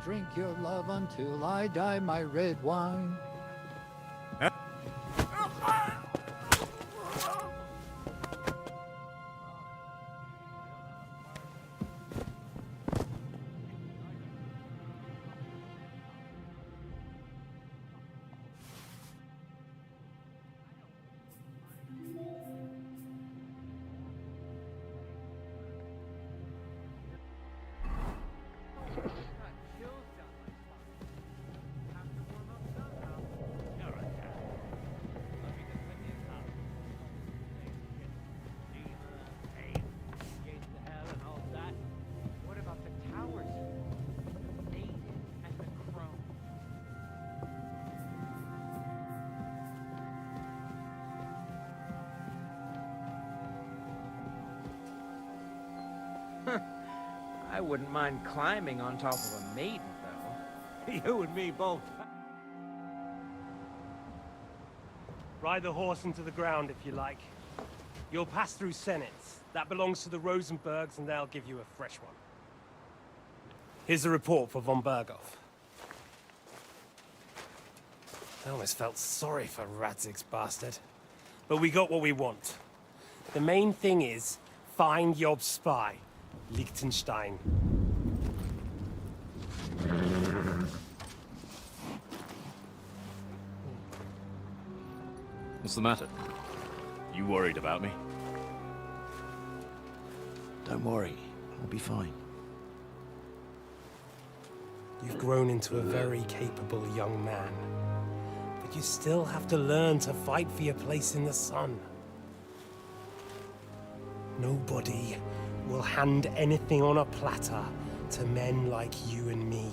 drink your love until I die, my red wine. I wouldn't mind climbing on top of a maiden, though. You and me both. Ride the horse into the ground if you like. You'll pass through Senates. That belongs to the Rosenbergs, and they'll give you a fresh one. Here's the report for von Berghoff. I almost felt sorry for Radzig's bastard. But we got what we want. The main thing is, find Job's spy, Liechtenstein. What's the matter? You worried about me? Don't worry, I'll be fine. You've grown into a very capable young man. But you still have to learn to fight for your place in the sun. Nobody will hand anything on a platter to men like you and me.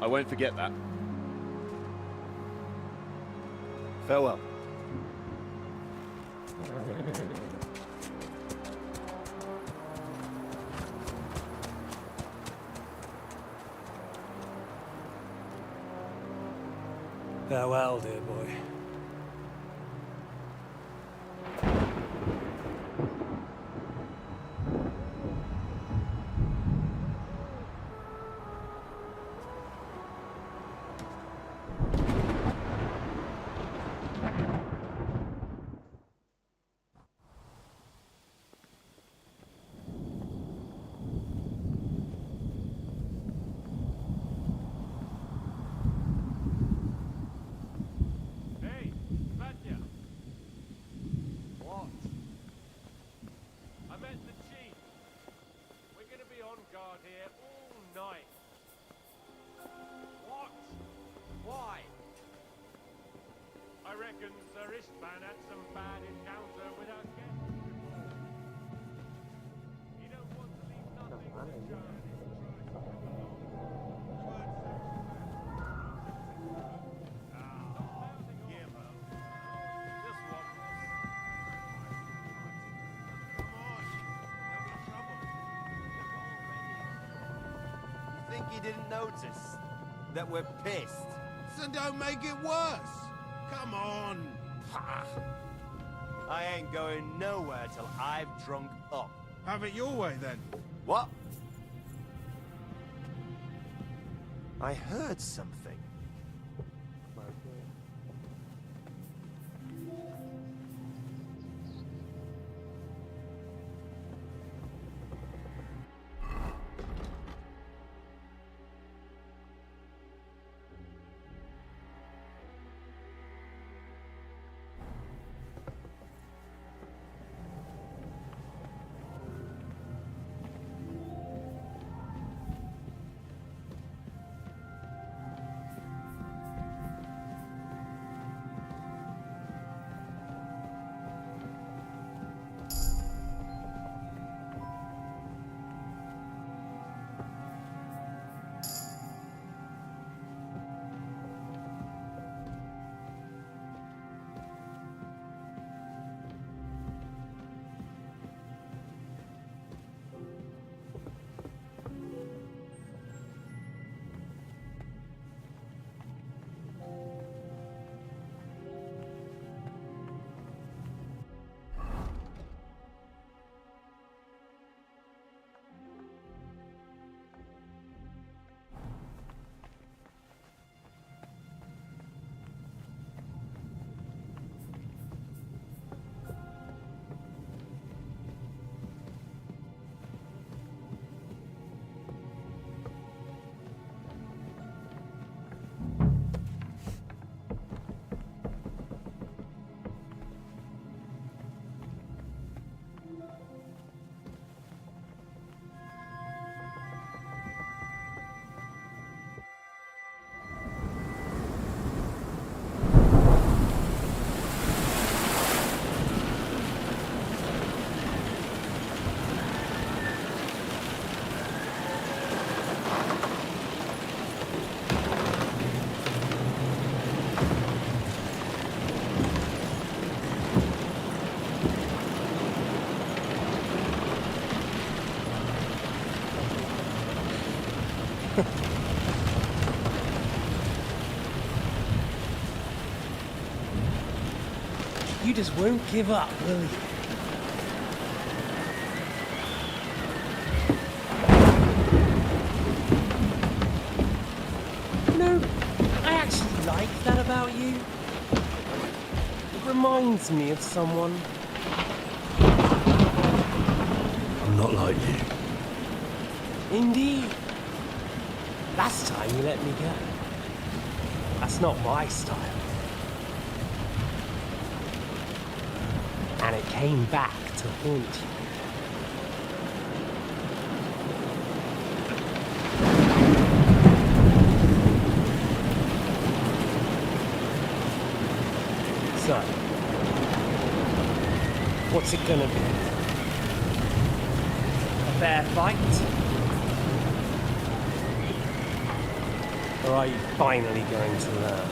I won't forget that. Farewell. Farewell, dear boy. I reckon Sir Istvan had some bad encounter with our guests before. You don't want to leave nothing to John. Think he didn't notice that we're pissed? So don't make it worse. Come on. Pah. I ain't going nowhere till I've drunk up. Have it your way then. What? I heard something. You just won't give up, will you? You know, I actually like that about you. It reminds me of someone. I'm not like you. Indeed. Last time you let me go. That's not my style. And it came back to haunt you. So, what's it gonna be? A fair fight? Or are you finally going to learn?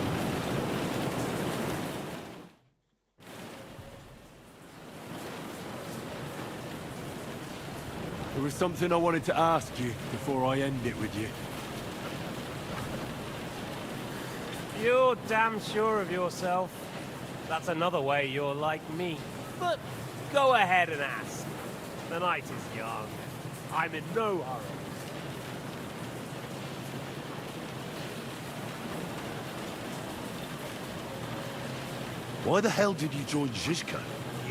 There was something I wanted to ask you before I end it with you. You're damn sure of yourself. That's another way you're like me. But go ahead and ask. The night is young. I'm in no hurry. Why the hell did you join Zizka?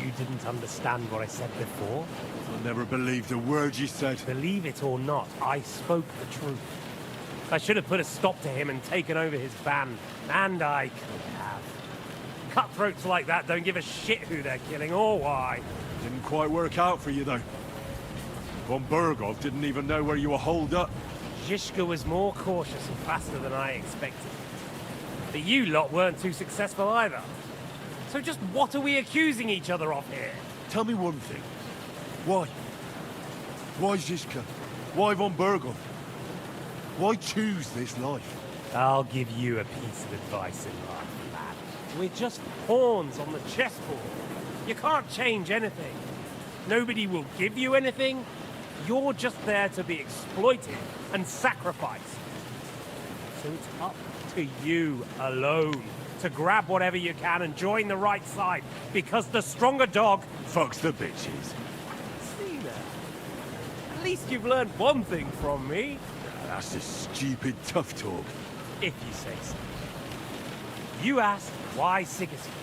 You didn't understand what I said before? I never believed a word you said. Believe it or not, I spoke the truth. I should have put a stop to him and taken over his band. And I could have. Cutthroats like that don't give a shit who they're killing or why. Didn't quite work out for you, though. Von Burgov didn't even know where you were holed up. Zizka was more cautious and faster than I expected. But you lot weren't too successful either. So just what are we accusing each other of here? Tell me one thing. Why? Why Zizka? Why Von Burgov? Why choose this life? I'll give you a piece of advice in life, lad. We're just pawns on the chessboard. You can't change anything. Nobody will give you anything. You're just there to be exploited and sacrificed. So it's up to you alone to grab whatever you can and join the right side, because the stronger dog Fucks the bitches. see that. At least you've learned one thing from me, That's just stupid tough talk. if you say so. You asked why Sigismund?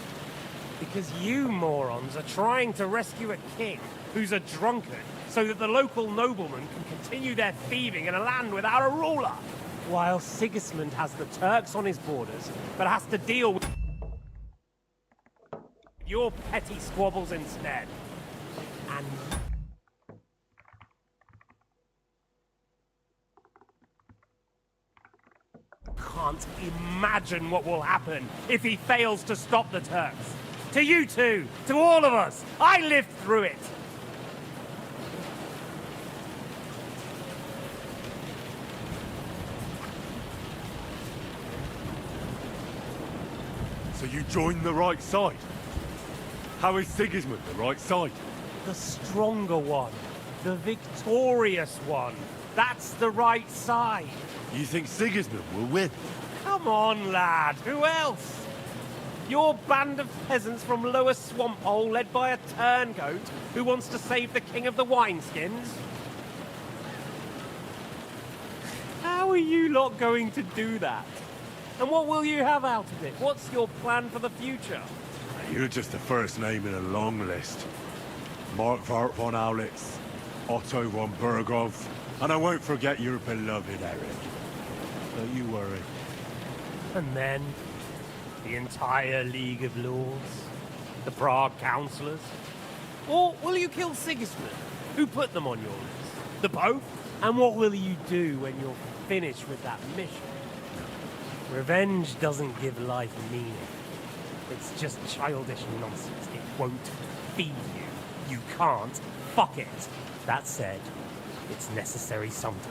Because you morons are trying to rescue a king who's a drunkard so that the local noblemen can continue their thieving in a land without a ruler. While Sigismund has the Turks on his borders, but has to deal with your petty squabbles instead. And can't imagine what will happen if he fails to stop the Turks. To you two, to all of us, I lived through it. So you joined the right side? How is Sigismund the right side? The stronger one, the victorious one. That's the right side. You think Sigismund will win? Come on, lad. Who else? Your band of peasants from Lower Swamphole led by a turncoat who wants to save the king of the wineskins? How are you lot going to do that? And what will you have out of it? What's your plan for the future? You're just the first name in a long list. Mark von Aulitz, Otto von Burgov, and I won't forget your beloved Eric. Don't you worry. And then, the entire League of Lords? The Prague Councillors? Or will you kill Sigismund? Who put them on your list? The Pope? And what will you do when you're finished with that mission? Revenge doesn't give life meaning. It's just childish nonsense. It won't feed you. You can't fuck it. That said, it's necessary sometimes.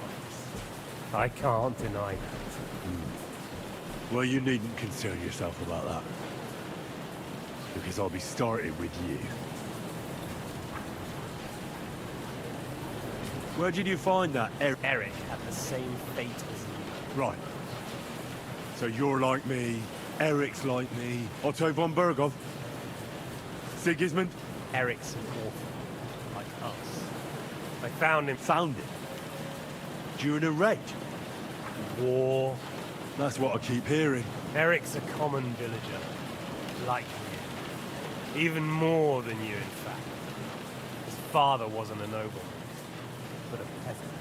I can't deny that. Well, you needn't concern yourself about that. Because I'll be starting with you. Where did you find that, Eric? Eric had the same fate as you. Right. So you're like me, Eric's like me, Otto von Berghoff, Sigismund? Eric's an orphan, like us. I found him. Found it. During a raid. War. That's what I keep hearing. Eric's a common villager, like you. Even more than you, in fact. His father wasn't a nobleman, but a peasant.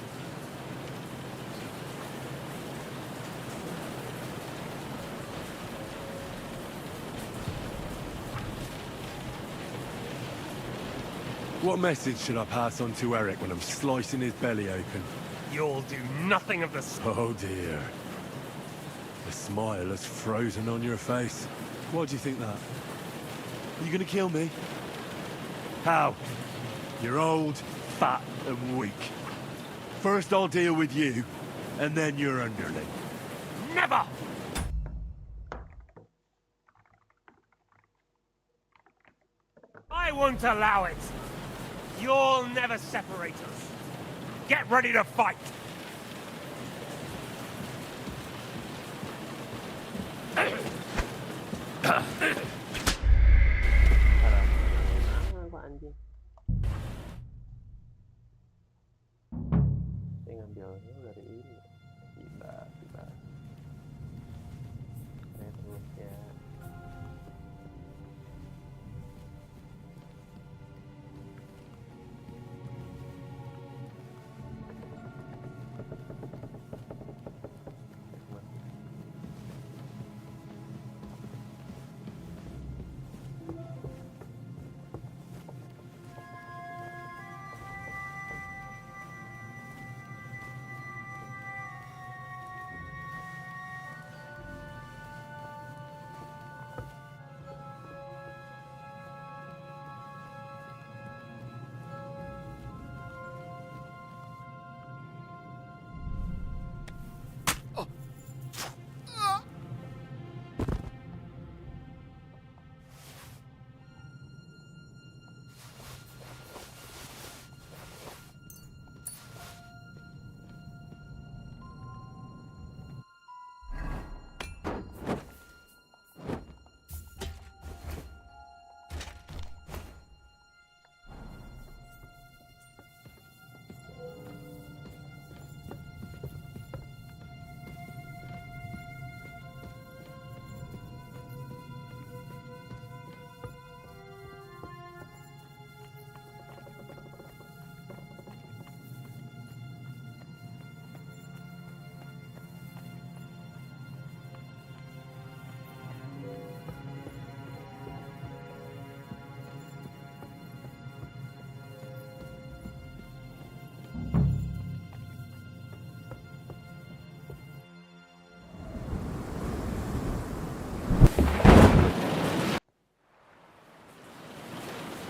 What message should I pass on to Eric when I'm slicing his belly open? You'll do nothing of the sort. Oh dear. The smile has frozen on your face. Why do you think that? Are you gonna kill me? How? You're old, fat, and weak. First I'll deal with you, and then your underling. Never! I won't allow it. You'll never separate us. Get ready to fight! Apa anjing? Saya ngambilnya dari ini. Tiba-tiba. Terus ya.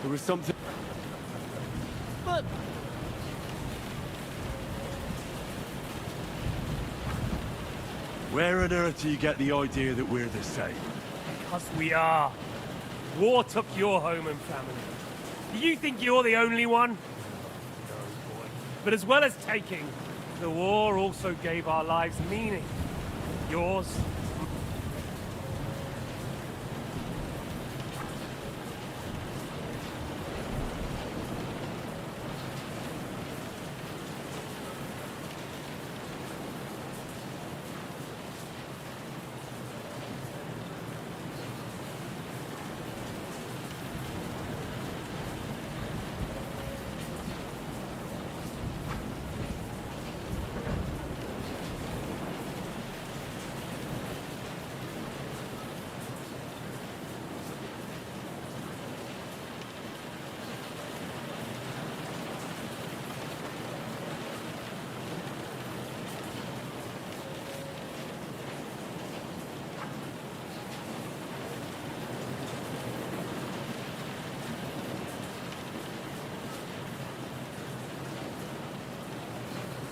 There was something... But Where on earth do you get the idea that we're the same? because we are. War took your home and family. Do you think you're the only one? No, boy. But as well as taking, the war also gave our lives meaning. Yours.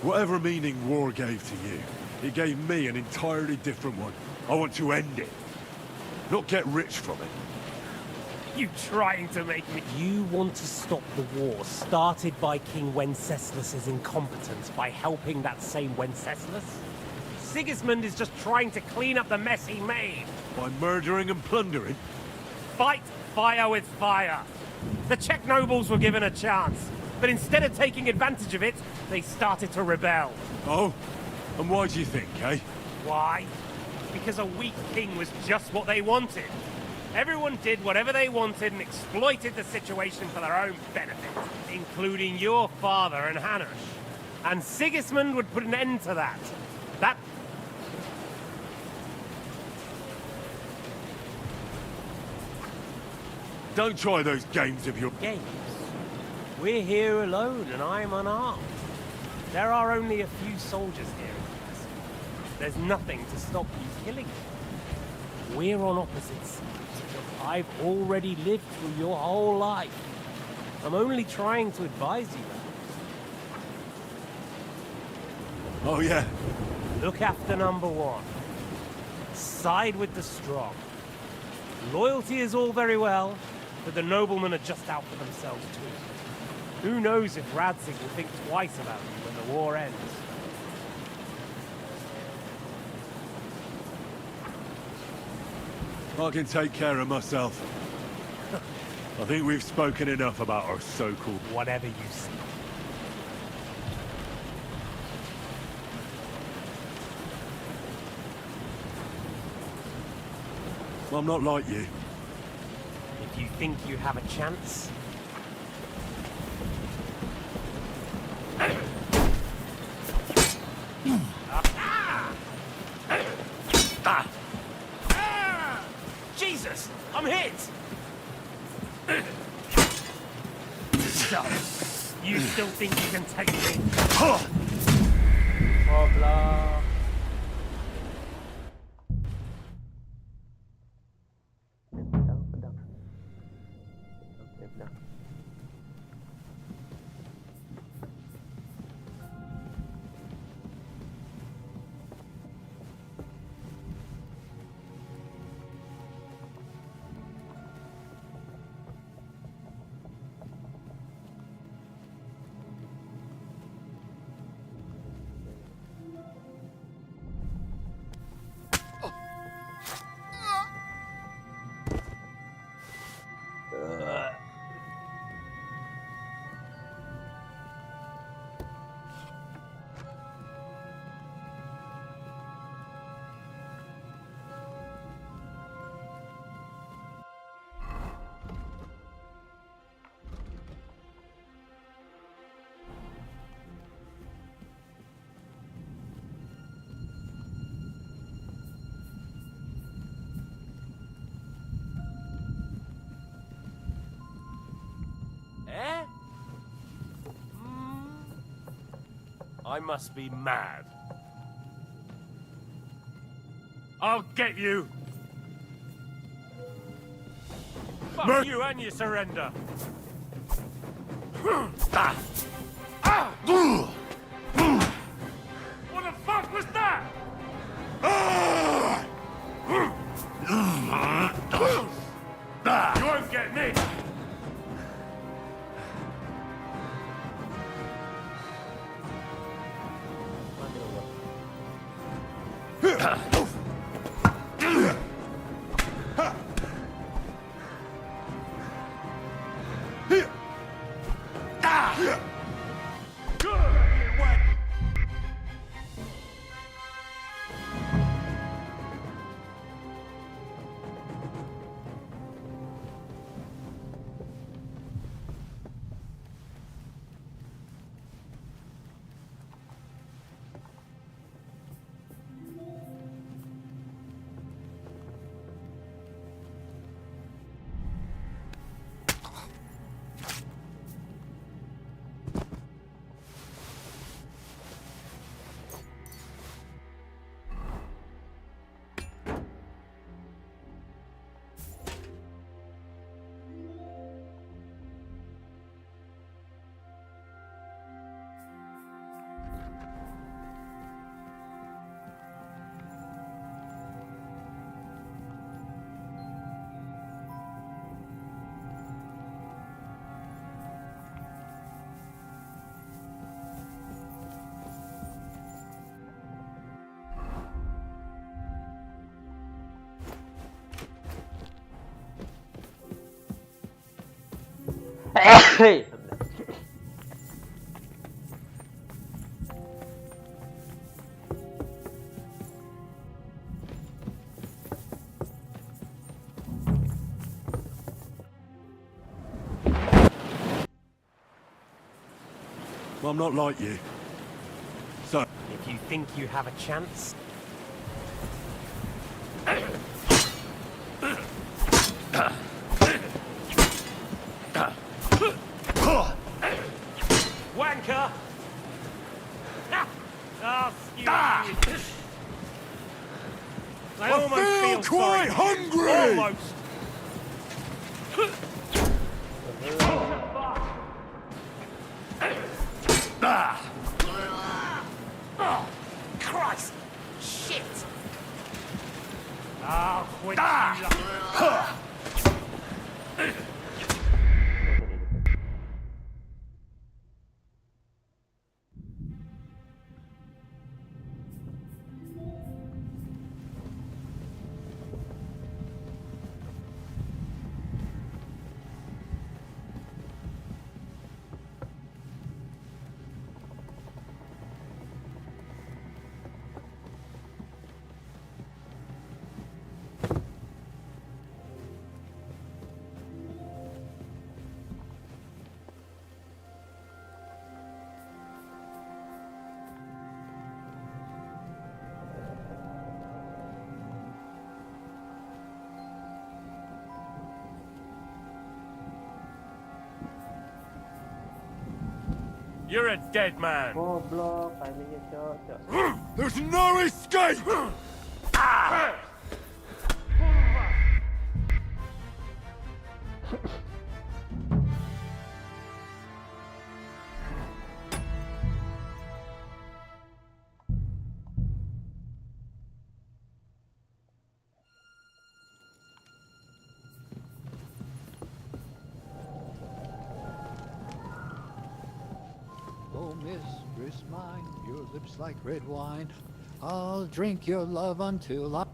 Whatever meaning war gave to you, it gave me an entirely different one. I want to end it, not get rich from it. You trying to make me... You want to stop the war started by King Wenceslas's incompetence by helping that same Wenceslas? Sigismund is just trying to clean up the mess he made. By murdering and plundering? Fight fire with fire. The Czech nobles were given a chance, but instead of taking advantage of it, they started to rebel. Oh? And why do you think, eh? Why? Because a weak king was just what they wanted. Everyone did whatever they wanted and exploited the situation for their own benefit, including your father and Hanush. And Sigismund would put an end to that. That... Don't try those games of your... Games? We're here alone and I'm unarmed. There are only a few soldiers here. There's nothing to stop you killing them. We're on opposite sides. I've already lived through your whole life. I'm only trying to advise you. Oh, yeah? Look after number one. Side with the strong. Loyalty is all very well, but the noblemen are just out for themselves too. Who knows if Radzig will think twice about you when the war ends. I can take care of myself. I think we've spoken enough about our so-called... Whatever you say. I'm not like you. If you think you have a chance... Jesus! I'm hit! So, you still think you can take me? Oh, blah. Pedang. Oke, pedang. Eh? I must be mad. I'll get you! Fuck you and your surrender! What the fuck was that? You won't get me! Hey. Well, I'm not like you. So, If you think you have a chance, wanker! Ha! Ah, skew you. I almost feel sorry quite for you. hungry! Almost. Christ! Shit! Ah, quit You're a dead man. Goblok, timingnya cocok. there's no escape! Oh, mistress mine, your lips like red wine. I'll drink your love until I...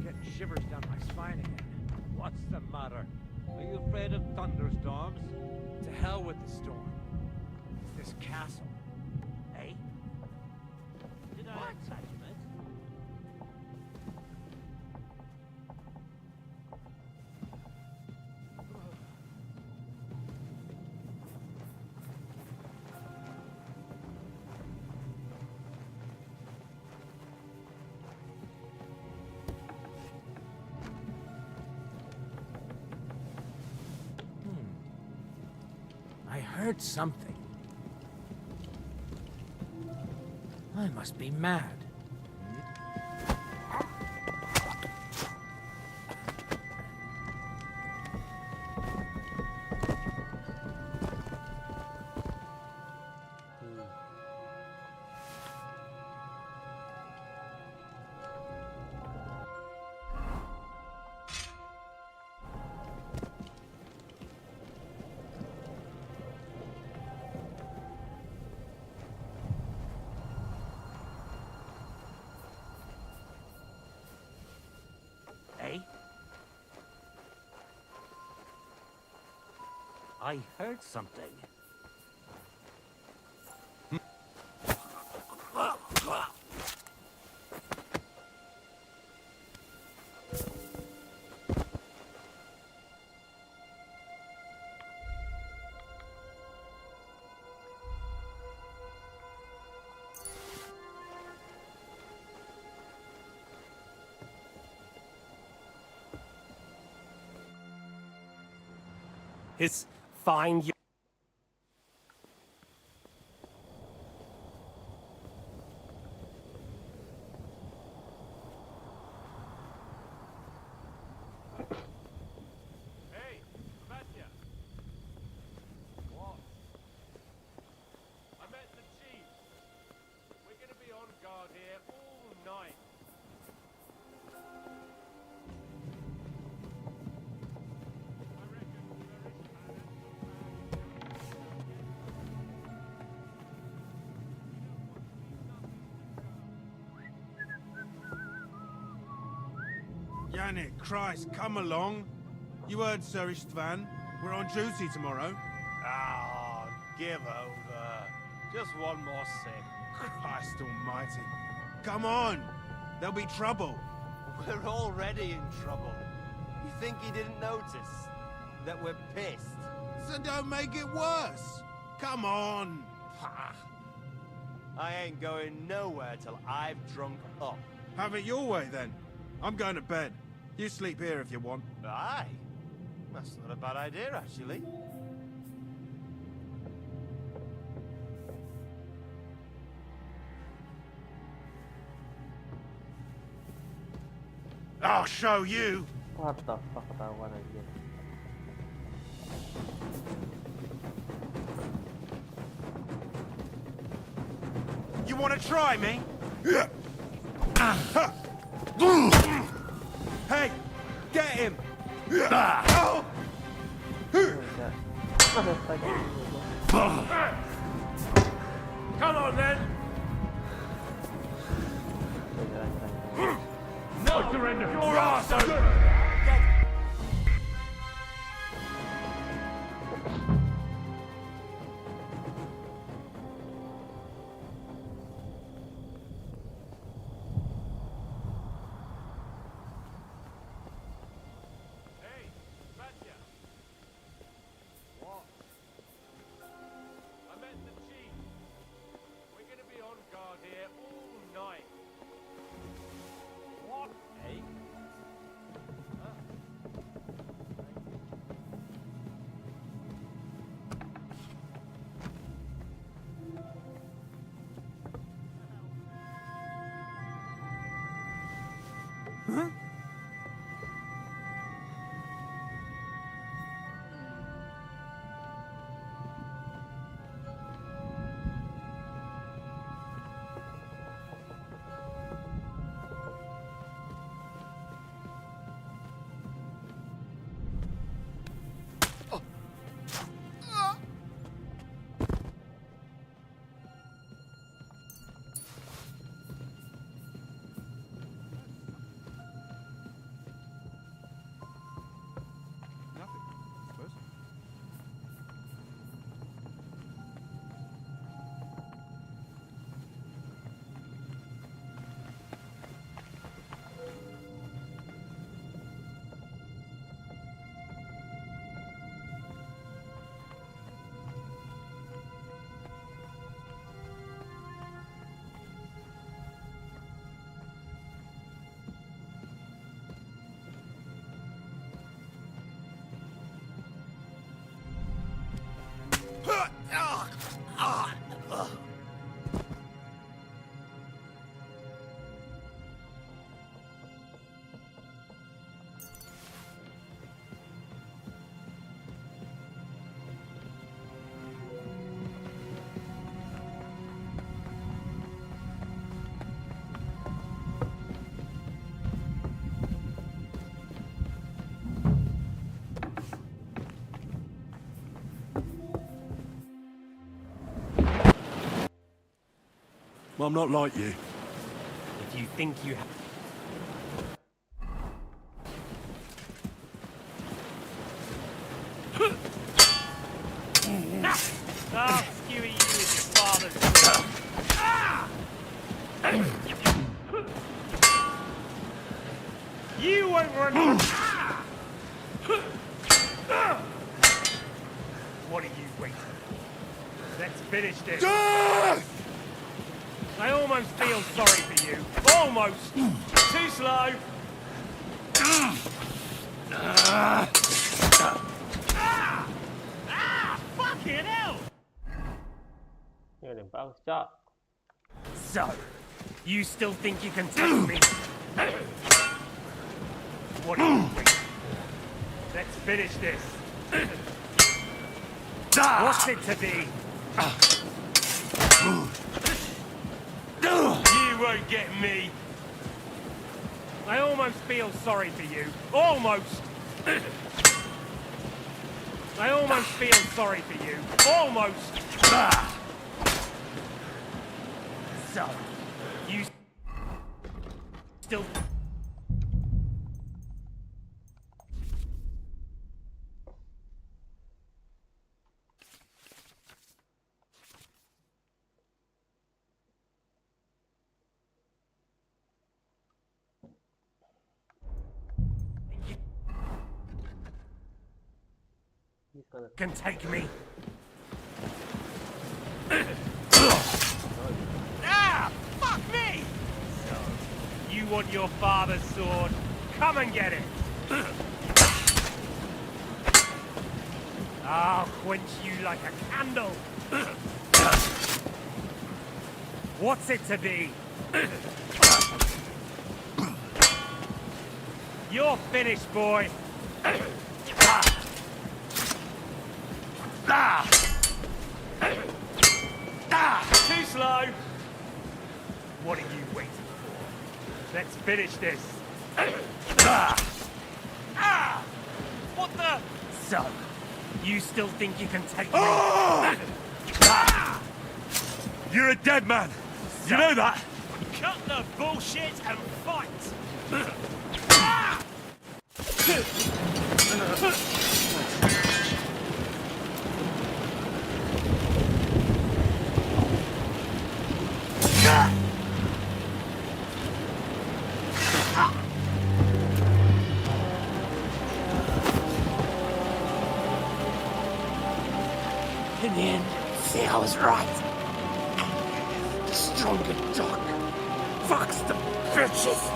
Getting shivers down my spine again. What's the matter? Are you afraid of thunderstorms? To hell with the storm. It's this castle. Eh? Did I touch it? I heard something. I must be mad. Eh? I heard something. His fine. Hey, Batya. What? I met the chief. We're gonna be on guard here all night. I reckon there is Yannick, Christ, come along. You heard Sir Istvan. We're on duty tomorrow. Ah, give over. Just one more sip. Christ almighty. Come on. There'll be trouble. We're already in trouble. You think he didn't notice that we're pissed? So don't make it worse. Come on. Ha! I ain't going nowhere till I've drunk up. Have it your way then. I'm going to bed. You sleep here if you want. Aye. That's not a bad idea, actually. I'll show you. What the fuck ketahuan aja. You want to try me? Hey, get him. Enggak. Ada lagi. Come on then. No surrender! Your ass over! Hey, Batya. What? I met the chief. We're gonna be on guard here all night. What? Hey? Nothing, I suppose. I'm not like you. If you think you have. Ah, Skewy, you with your father's. You won't run. What are you waiting for? Let's finish this. I almost feel sorry for you. Almost. Too slow. Ini bangsa. So, you still think you can take me? What are you waiting for? Let's finish this. What's it to be? You won't get me. I almost feel sorry for you. Almost. I almost feel sorry for you. Almost. So, you still... He's gonna can take me. Ah! Fuck me! So, you want your father's sword? Come and get it! I'll quench you like a candle! What's it to be? You're finished, boy! Too slow! What are you waiting for? Let's finish this. What the? So, you still think you can take me? You're a dead man! You know that? Cut the bullshit and fight! In the end, see, I was right. The stronger dog. Fucks the bitches.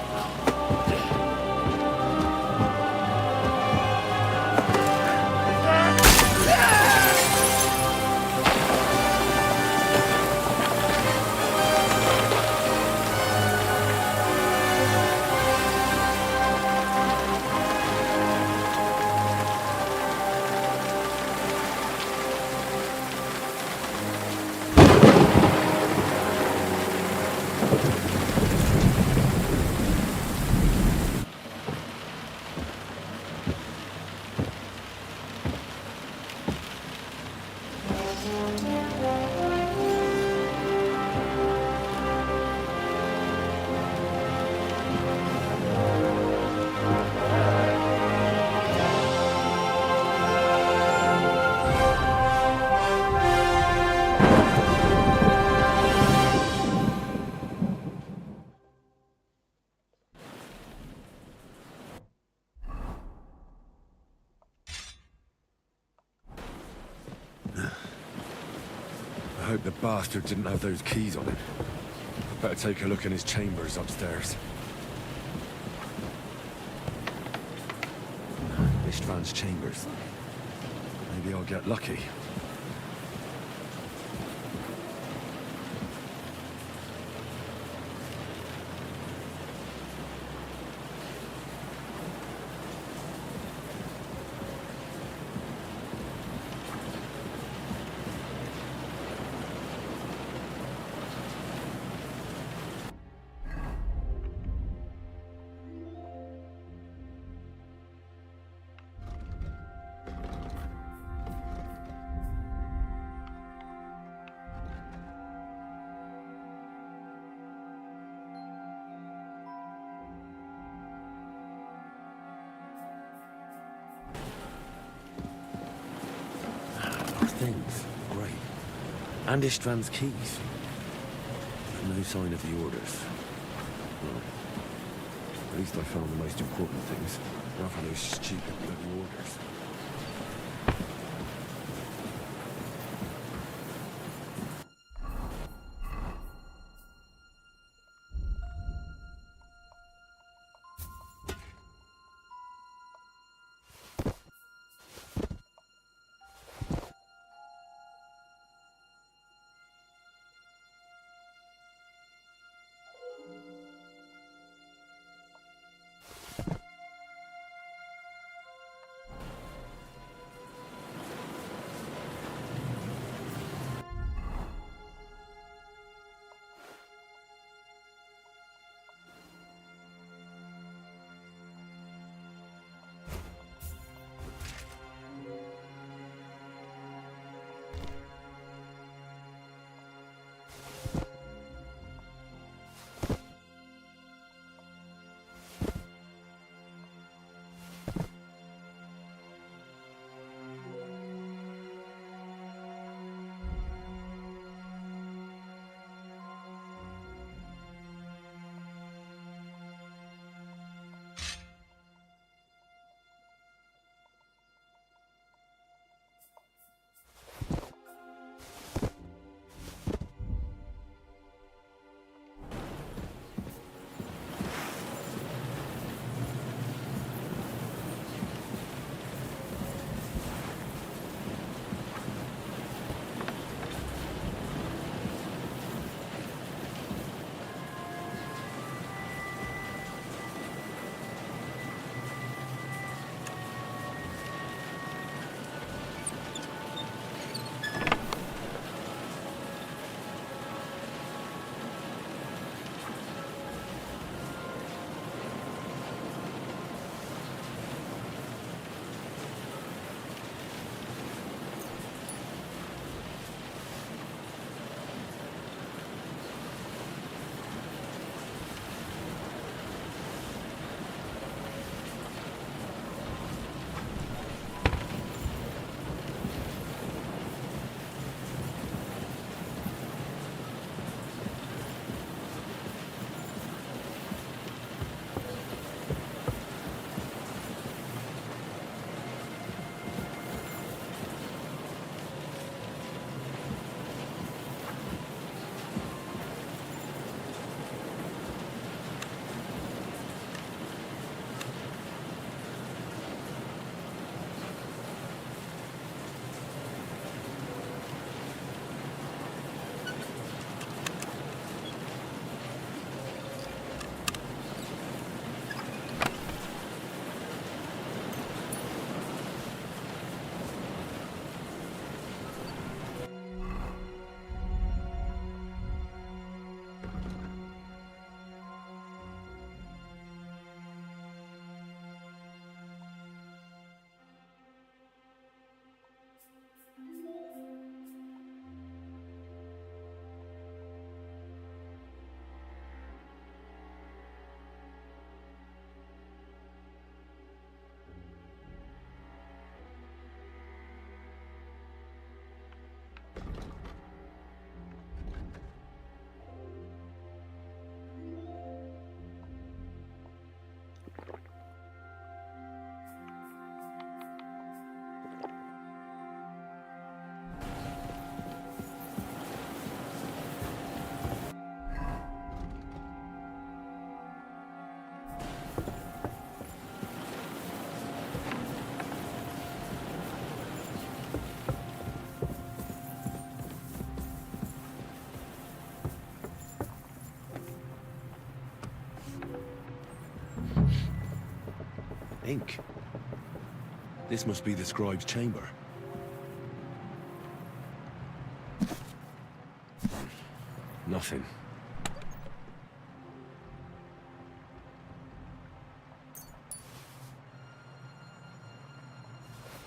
I hope the bastard didn't have those keys on him. Better take a look in his chambers upstairs. Ishtvan's chambers. Maybe I'll get lucky. Things. Great. And Ishtvan's keys. No sign of the orders. Well, at least I found the most important things. Not for those stupid bloody orders. ink. This must be the scribe's chamber. Nothing.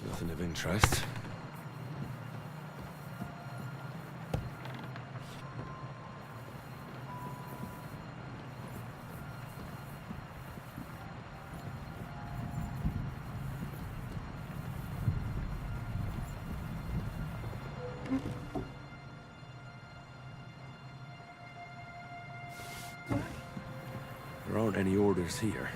Nothing of interest. There aren't any orders here.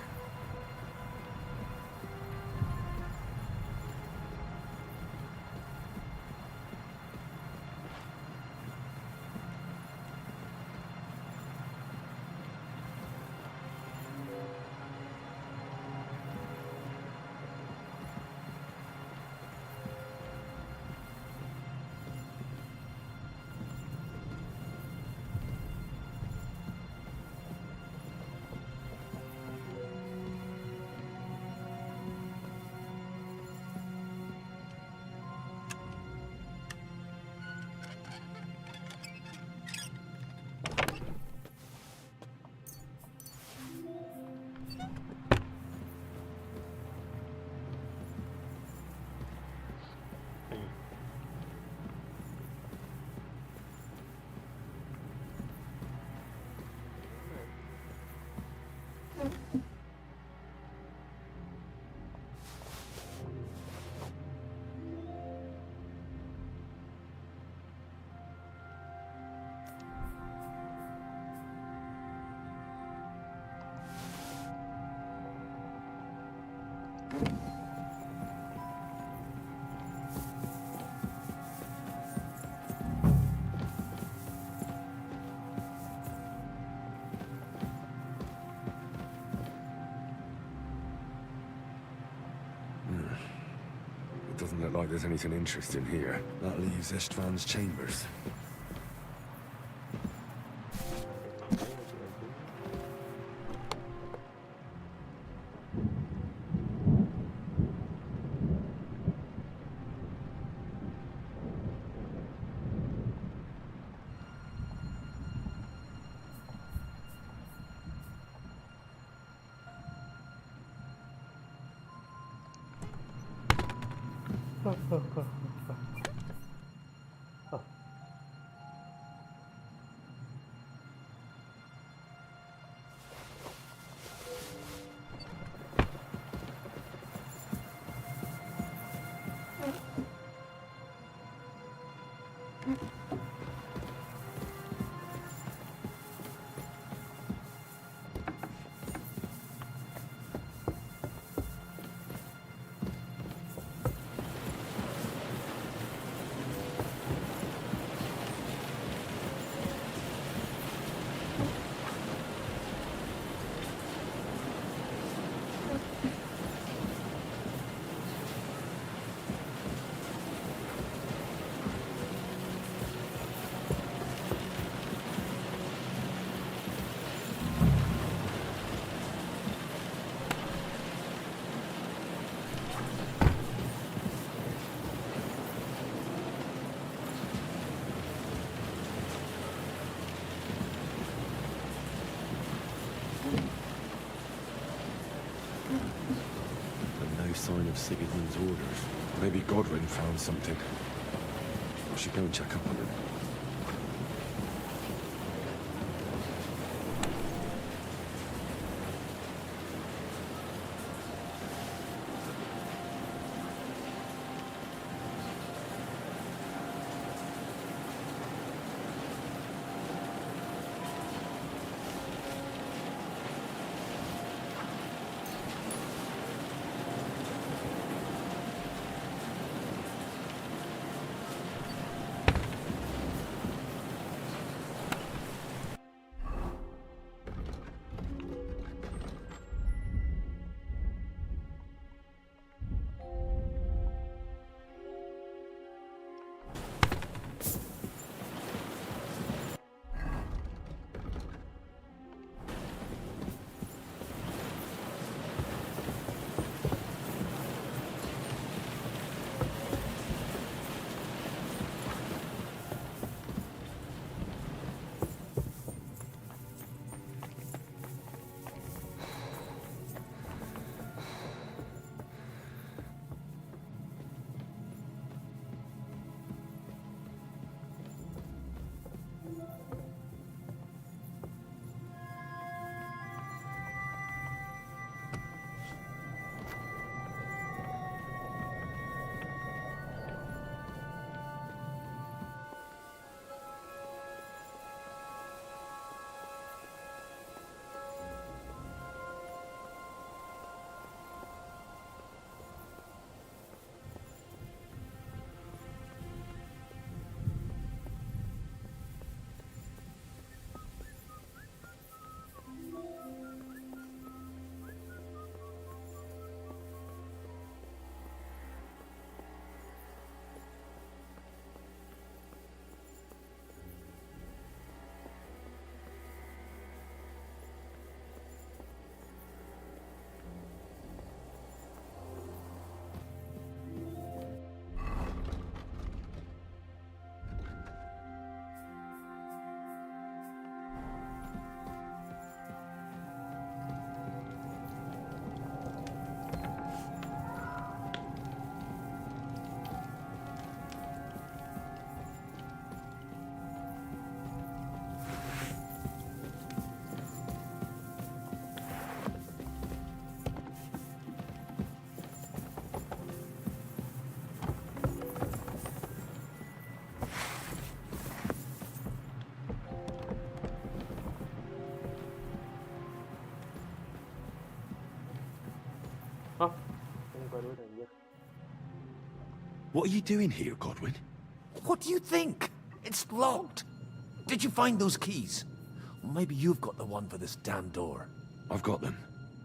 It doesn't look like there's anything interesting here. That leaves Istvan's chambers. Sign of Sigismund's orders. Maybe Godwin found something. I should go and check up on him. Hah? Ini baru aja. What are you doing here, Godwin? What do you think? It's locked. Did you find those keys? Maybe you've got the one for this damn door. I've got them.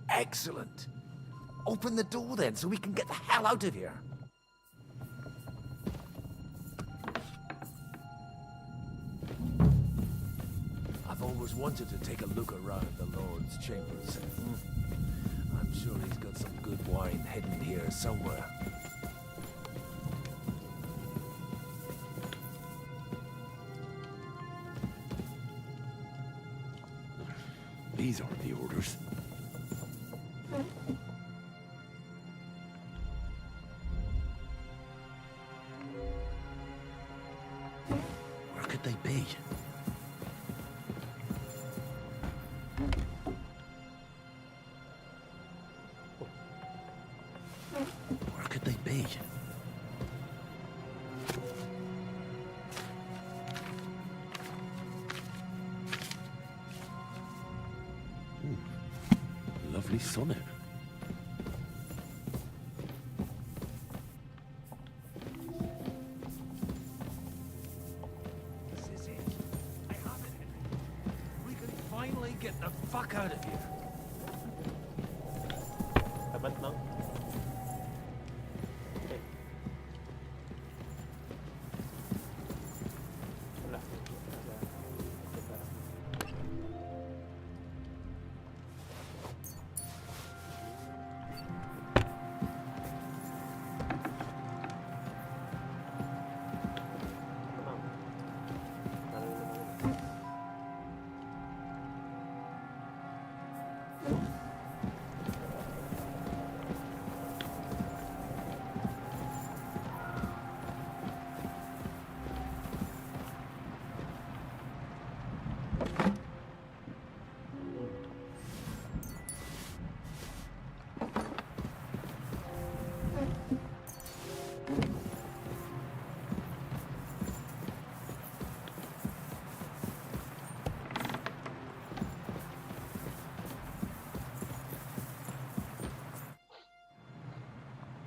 Excellent. Open the door then, so we can get the hell out of here. I've always wanted to take a look around the Lord's chambers. I'm sure he's got some good wine hidden here somewhere. These aren't the orders. Where could they be? Where could they be? Lovely sonnet. This is it. I have it, Henry. We can finally get the fuck out of here. Hebat, Bang. Eh. Udah. Tenang. Taruh ini dulu.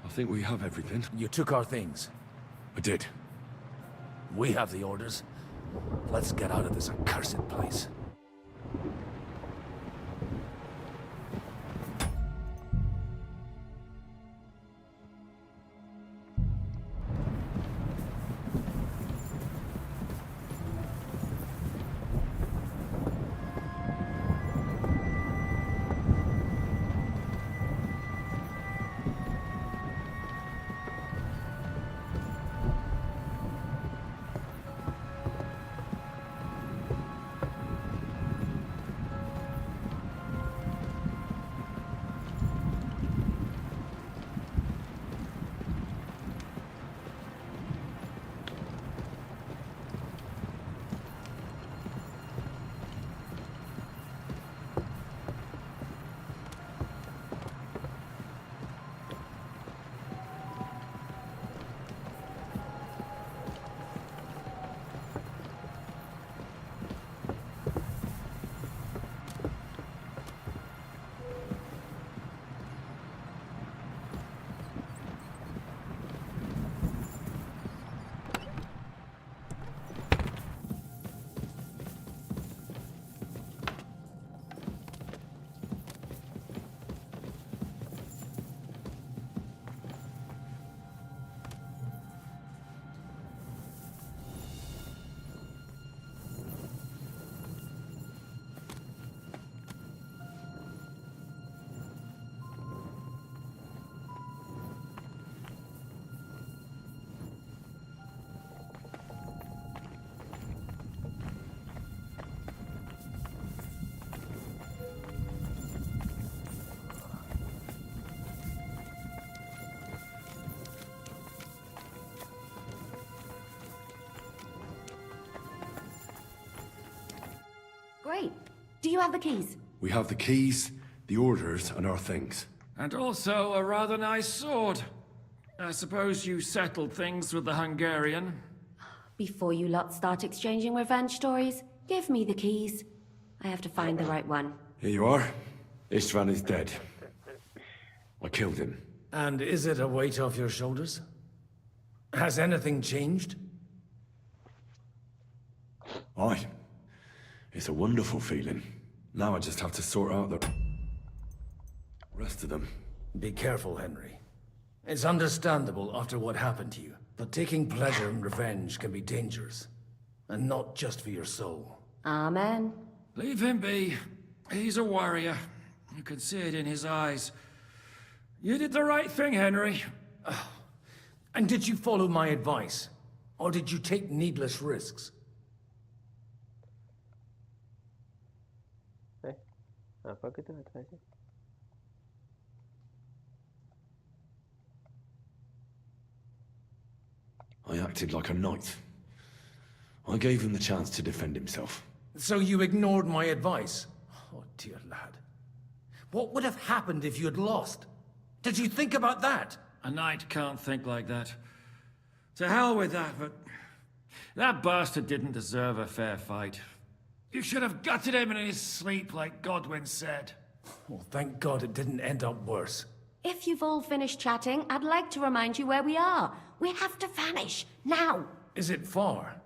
I think we have everything. You took our things. I did. We have the orders. Let's get out of this accursed place. Great. Do you have the keys? We have the keys, the orders, and our things. And also a rather nice sword. I suppose you settled things with the Hungarian. Before you lot start exchanging revenge stories, give me the keys. I have to find the right one. Here you are. Istvan is dead. I killed him. And is it a weight off your shoulders? Has anything changed? Aye. It's a wonderful feeling. Now I just have to sort out the rest of them. Be careful, Henry. It's understandable after what happened to you, but taking pleasure in revenge can be dangerous. And not just for your soul. Amen. Leave him be. He's a warrior. You can see it in his eyes. You did the right thing, Henry. And did you follow my advice? Or did you take needless risks? Apa gitu advice-nya? I acted like a knight. I gave him the chance to defend himself. So you ignored my advice? Oh, dear lad. What would have happened if you had lost? Did you think about that? A knight can't think like that. To hell with that, but... that bastard didn't deserve a fair fight. You should have gutted him in his sleep, like Godwin said. Well, thank God it didn't end up worse. If you've all finished chatting, I'd like to remind you where we are. We have to vanish, now! Is it far?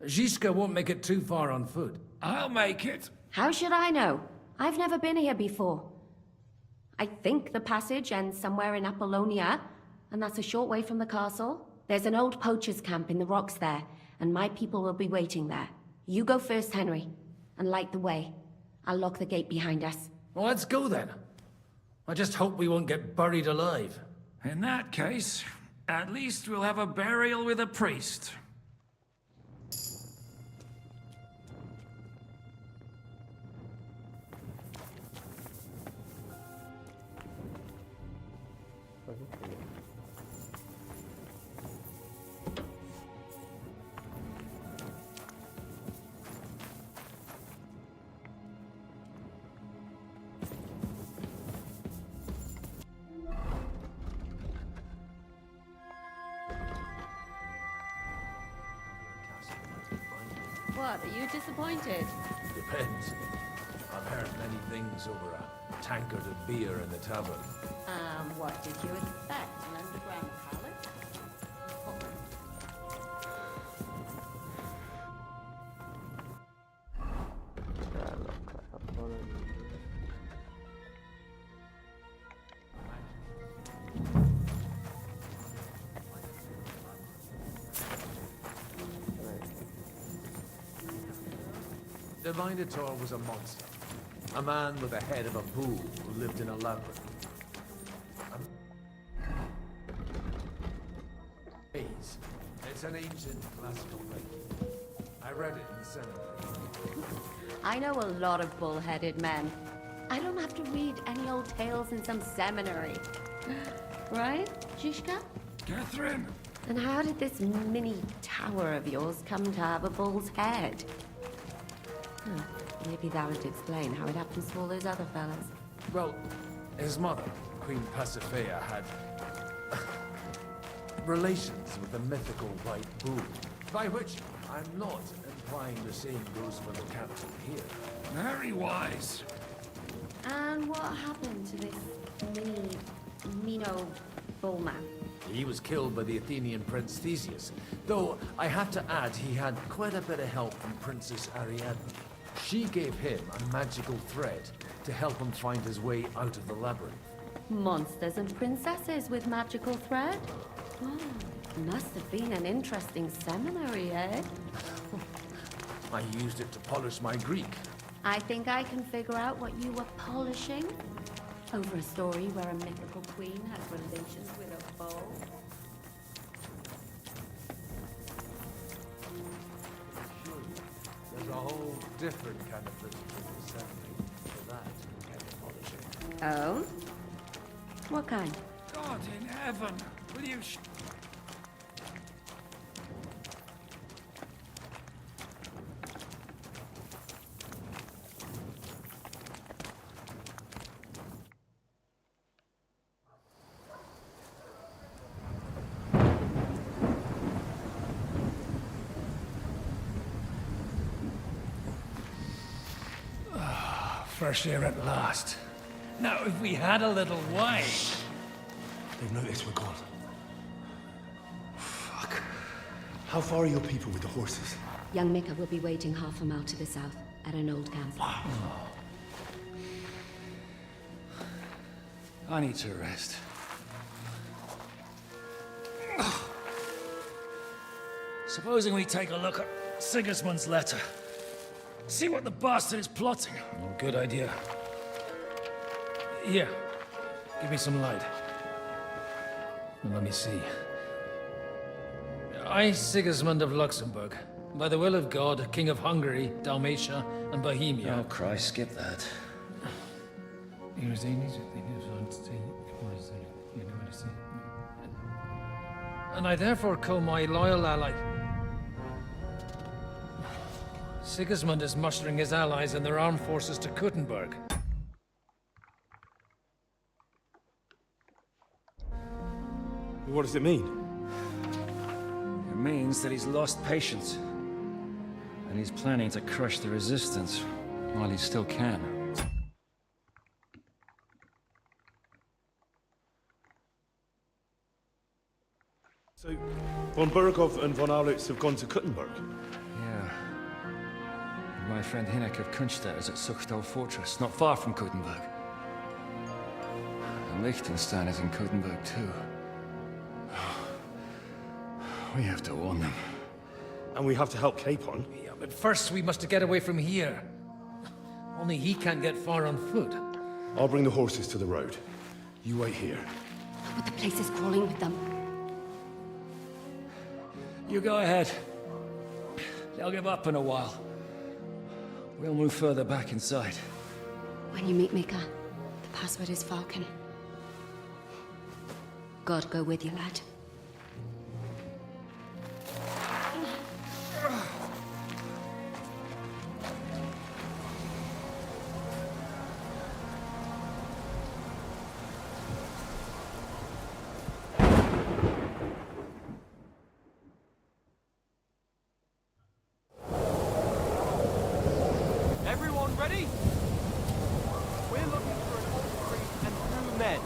Zizka won't make it too far on foot. I'll make it. How should I know? I've never been here before. I think the passage ends somewhere in Apollonia, and that's a short way from the castle. There's an old poacher's camp in the rocks there, and my people will be waiting there. You go first, Henry, and light the way. I'll lock the gate behind us. Well, let's go then. I just hope we won't get buried alive. In that case, at least we'll have a burial with a priest. What, are you disappointed? Depends. I've heard many things over a tankard of beer in the tavern. What did you expect? An underground palace? The Minotaur was a monster. A man with the head of a bull who lived in a labyrinth. It's an ancient classical myth. I read it in seminary. I know a lot of bull-headed men. I don't have to read any old tales in some seminary. Right, Zizka? Catherine! And how did this mini tower of yours come to have a bull's head? Maybe that would explain how it happens to all those other fellas. Well, his mother, Queen Pasiphae, had relations with the mythical white bull. By which, I'm not implying the same goes for the captain here. Very wise. And what happened to this Mino bullman? He was killed by the Athenian prince Theseus, though I have to add he had quite a bit of help from Princess Ariadne. She gave him a magical thread to help him find his way out of the labyrinth. Monsters and princesses with magical thread? Oh, must have been an interesting seminary, eh? I used it to polish my Greek. I think I can figure out what you were polishing. Over a story where a mythical queen has relations with a bull. There's a whole different kind of physical seminary for that kind of polishing. Oh? What kind? God in heaven, will you Fresh air at last. Now, if we had a little wine... They've noticed we're gone. Fuck. How far are your people with the horses? Young Mika will be waiting half a mile to the south, at an old camp. I need to rest. Supposing we take a look at Sigismund's letter. See what the bastard is plotting. Oh, good idea. Here, give me some light. Let me see. I, Sigismund of Luxembourg, by the will of God, King of Hungary, Dalmatia, and Bohemia. Oh, Christ, skip that. And I therefore call my loyal ally... Sigismund is mustering his allies and their armed forces to Kuttenberg. What does it mean? It means that he's lost patience. And he's planning to crush the resistance while he still can. So, von Burgov and von Aulitz have gone to Kuttenberg? Yeah. And my friend Hinek of Kunstedt is at Suchtal Fortress, not far from Kuttenberg. And Liechtenstein is in Kuttenberg too. We have to warn them. And we have to help Capon? Yeah, but first we must get away from here. Only he can't get far on foot. I'll bring the horses to the road. You wait here. But the place is crawling with them. You go ahead. They'll give up in a while. We'll move further back inside. When you meet Mika, the password is Falcon. God go with you, lad. Everyone ready? We're looking for an old priest and 2 men.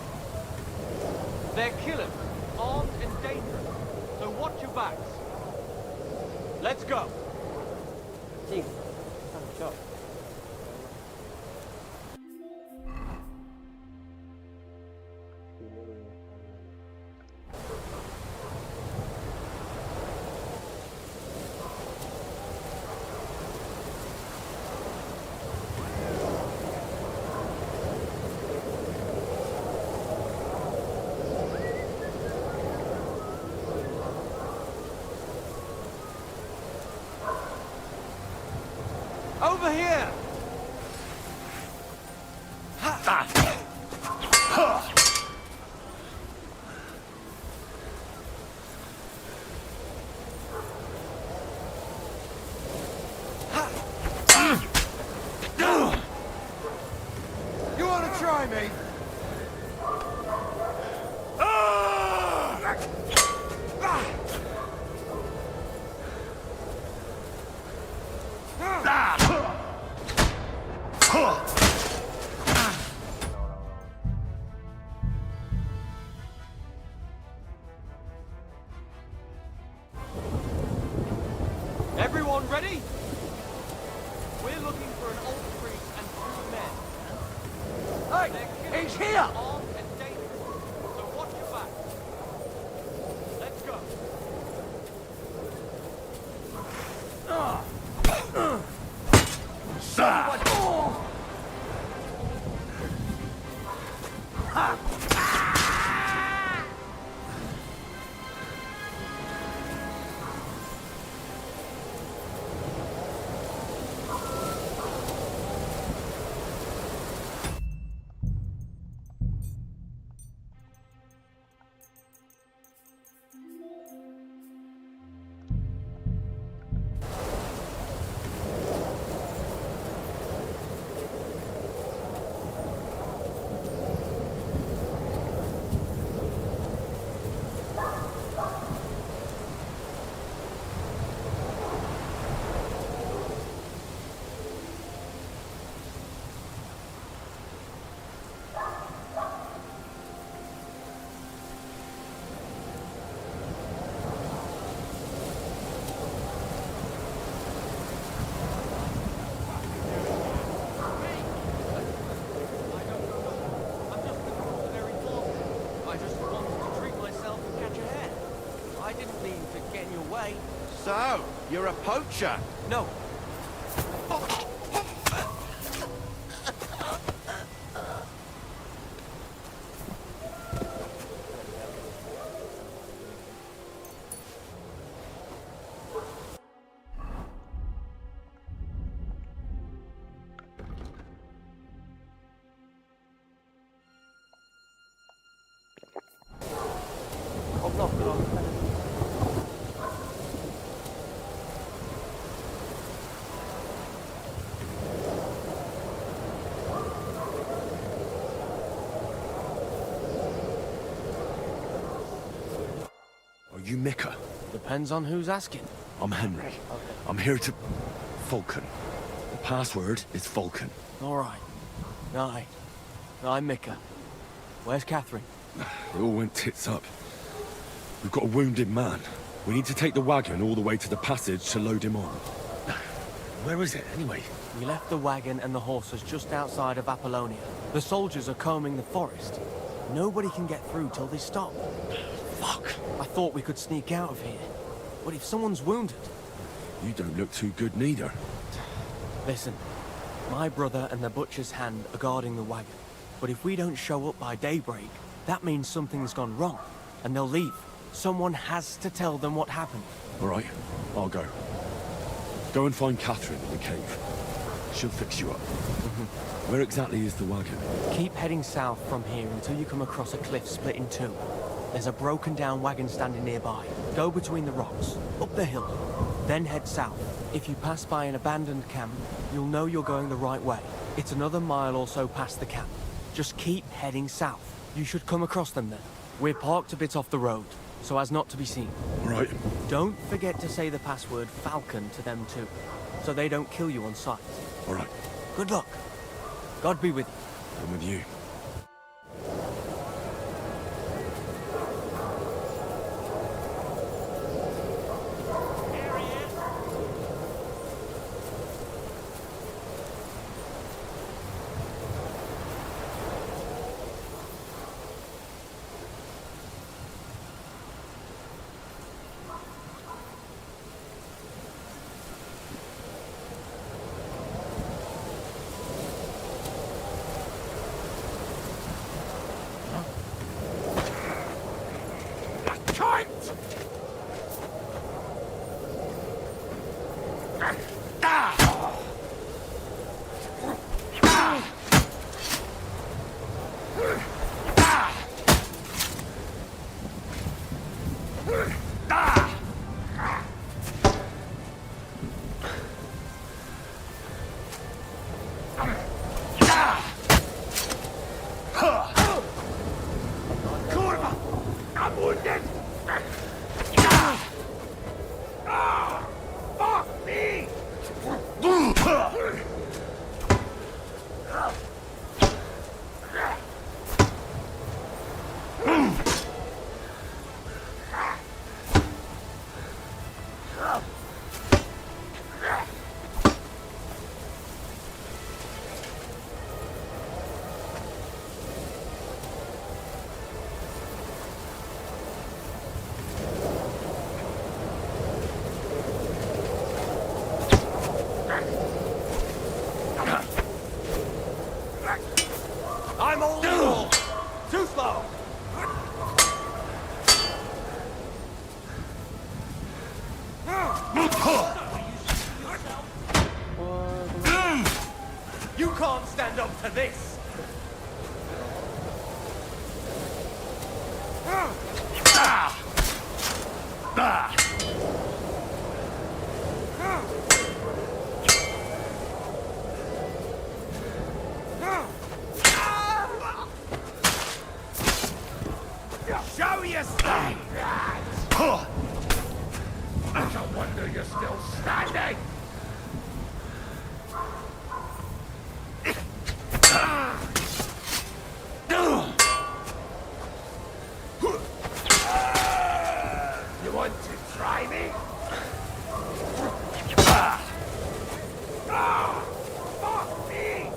They're killers, armed and dangerous. So watch your backs. Let's go. จริงตั้งชอบ Over here! You want to try me? Everyone ready? We're looking for an old priest and 2 men. Hey, he's here! Armed and dangerous, so watch your back. Let's go. So, you're a poacher? No. Are you Micah? Depends on who's asking. I'm Henry. I'm here to... Falcon. The password is Falcon. All right. Aye. I'm Micah. Where's Catherine? It all went tits up. We've got a wounded man. We need to take the wagon all the way to the passage to load him on. Where is it, anyway? We left the wagon and the horses just outside of Apollonia. The soldiers are combing the forest. Nobody can get through till they stop. Fuck. I thought we could sneak out of here. But if someone's wounded... You don't look too good neither. Listen, my brother and the butcher's hand are guarding the wagon. But if we don't show up by daybreak, that means something's gone wrong. And they'll leave. Someone has to tell them what happened. All right, I'll go. Go and find Catherine in the cave. She'll fix you up. Where exactly is the wagon? Keep heading south from here until you come across a cliff split in two. There's a broken down wagon standing nearby. Go between the rocks, up the hill, then head south. If you pass by an abandoned camp, you'll know you're going the right way. It's another mile or so past the camp. Just keep heading south. You should come across them then. We're parked a bit off the road, so as not to be seen. All right. Don't forget to say the password Falcon to them too, so they don't kill you on sight. All right. Good luck. God be with you. I'm with you. I'm all too slow. You can't stand up to this. Show your strength! No wonder you're still standing! You want to try me? Fuck me!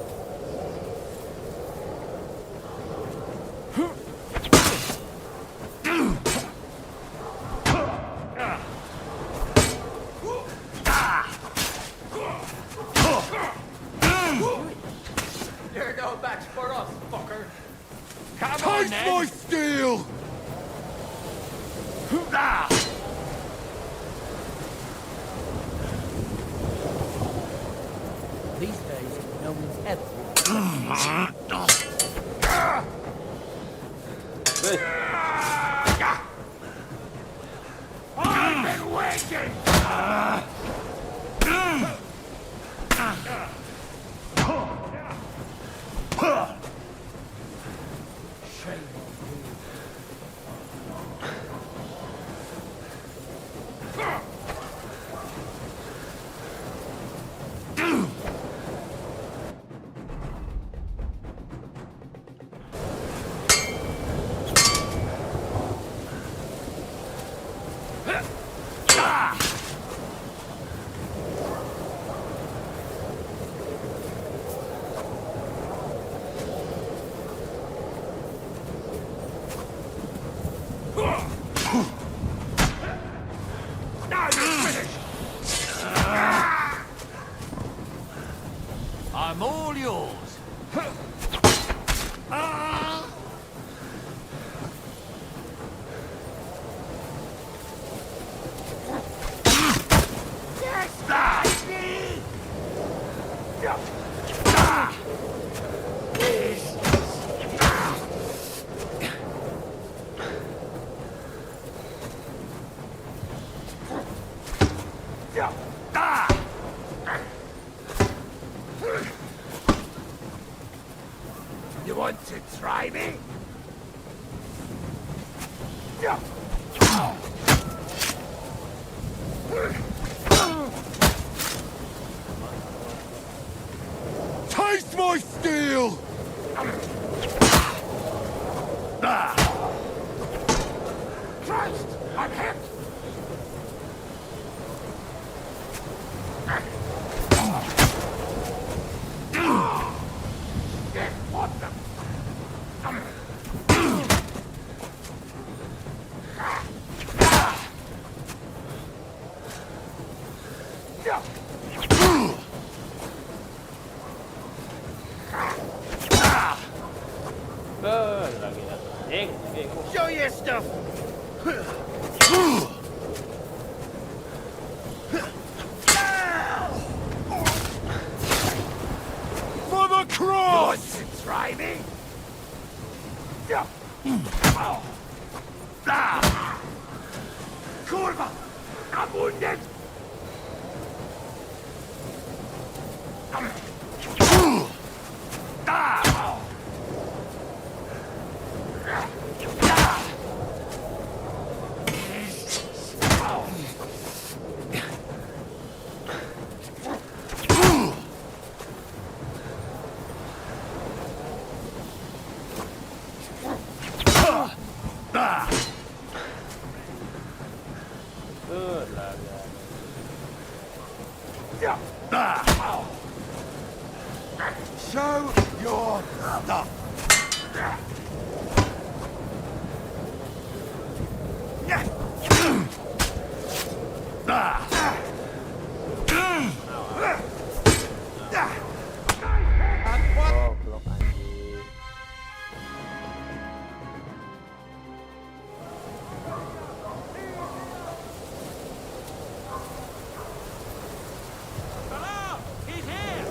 Taste my steel! These days, no one's ever. I've been waiting! I'm all yours. You want to try me? Taste my steel! Christ! I'm hit! Show your stuff! For the cross! Want to try me? Kurva! I'm wounded! Show your stuff! Goblok anjing. Hello! He's here!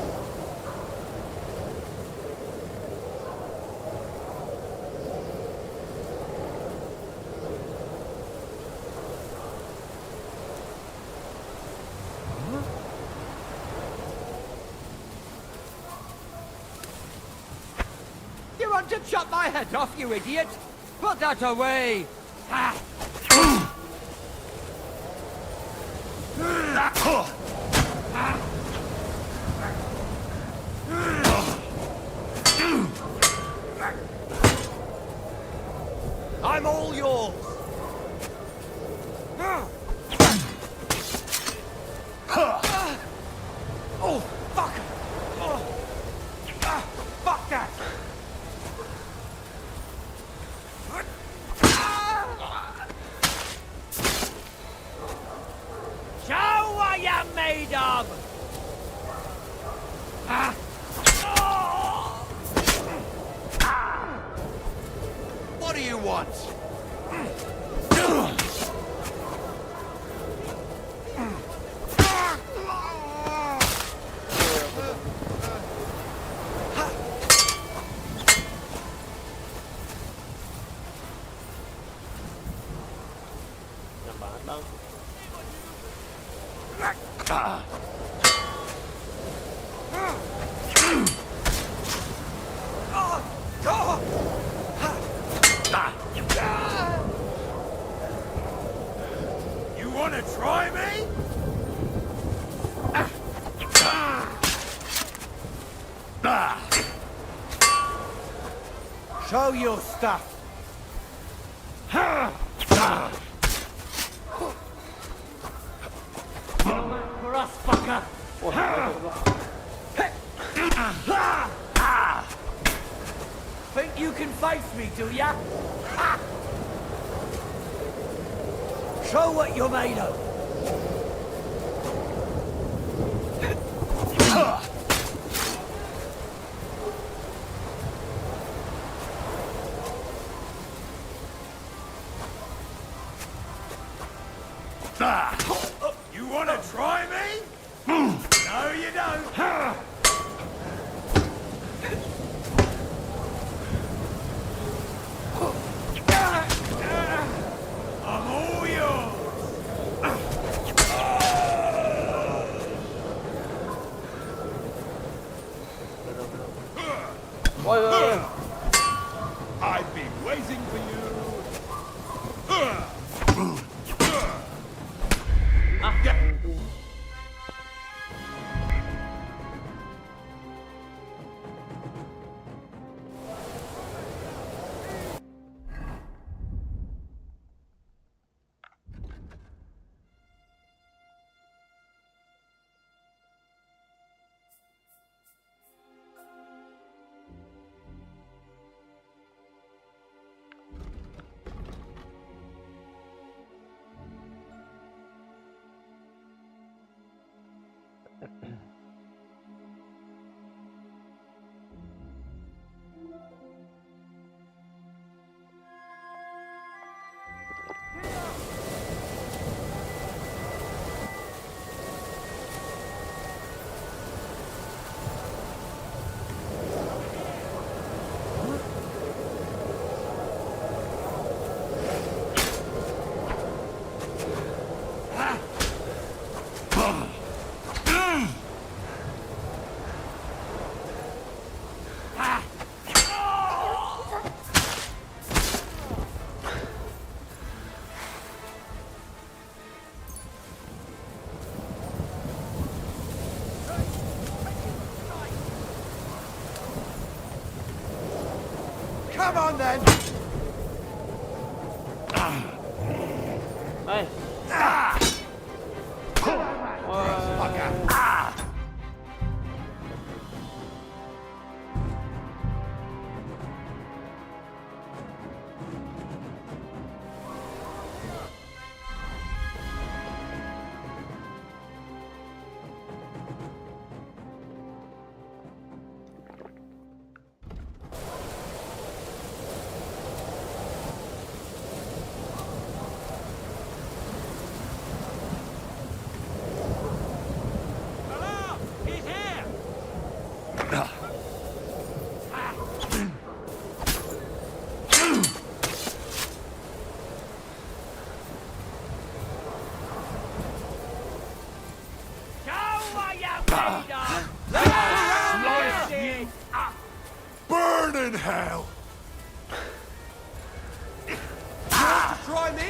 You want to chop my head off, you idiot? Put that away! Ah. I'm all yours! Oh, fuck! Oh. Fuck that! Show what you're made of! What do you want? Nhằm bắn đâu. You wanna try me? Show your stuff. For us, fucker. Think you can face me, do ya? Show what you're made of. You wanna try me? No, you don't. I'm all yours. I've been waiting for you. Come on then. Ê. Burn in hell! Try me?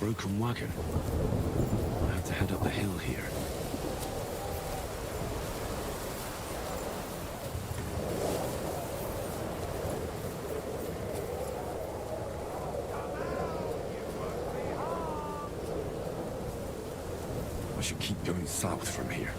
broken wagon. I have to head up the hill here. I should keep going south from here.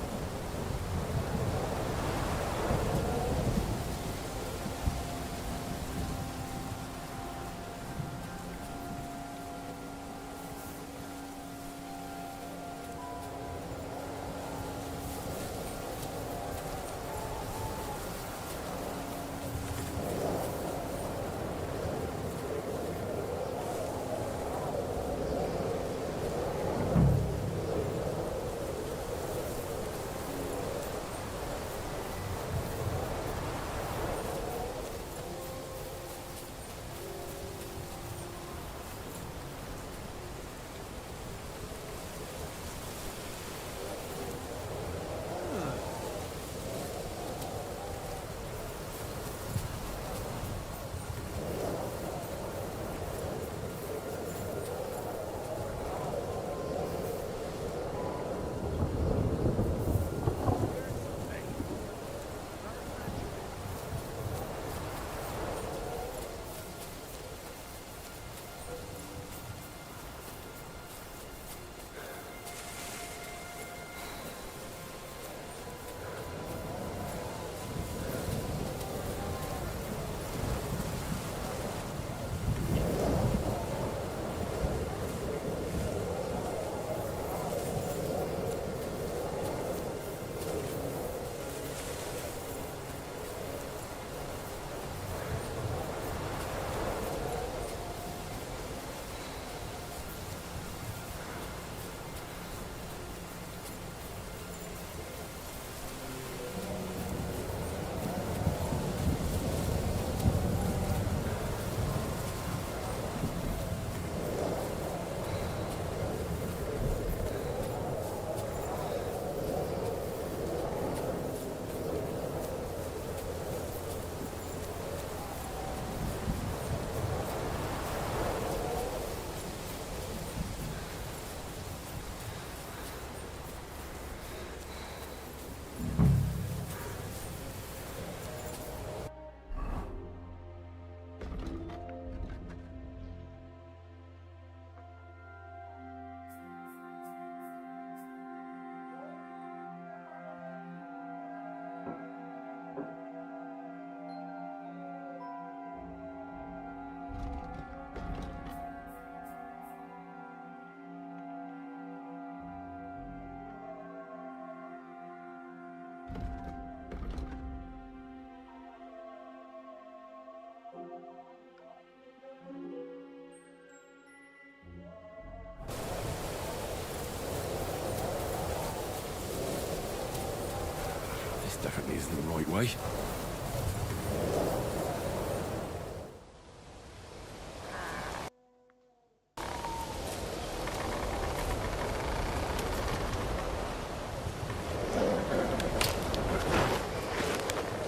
Definitely isn't the right way.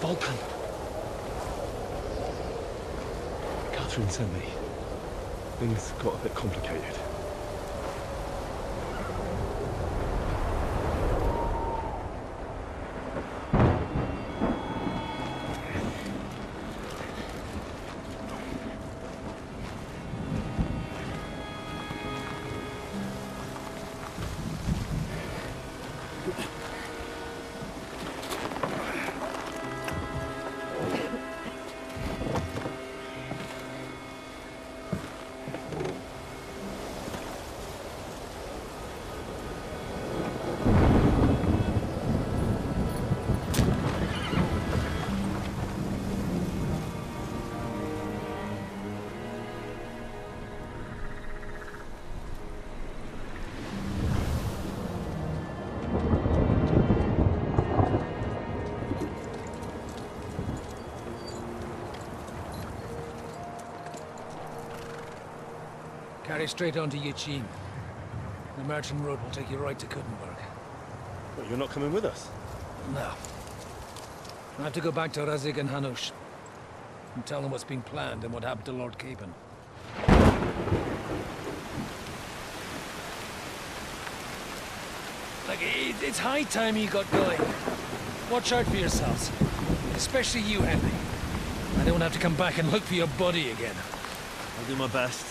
Vulcan! Catherine sent me. Things got a bit complicated. Carry straight on to Yichin. The merchant road will take you right to Kuttenberg. But you're not coming with us? No. I have to go back to Razik and Hanush and tell them what's being planned and what happened to Lord Capen. Like, it's high time you got going. Watch out for yourselves. Especially you, Henry. I don't have to come back and look for your body again. I'll do my best.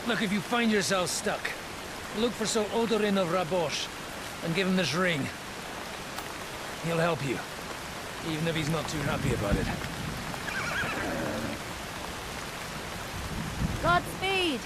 Look, if you find yourself stuck, look for Sir Odorin of Rabosh and give him this ring. He'll help you, even if he's not too happy about it. Godspeed!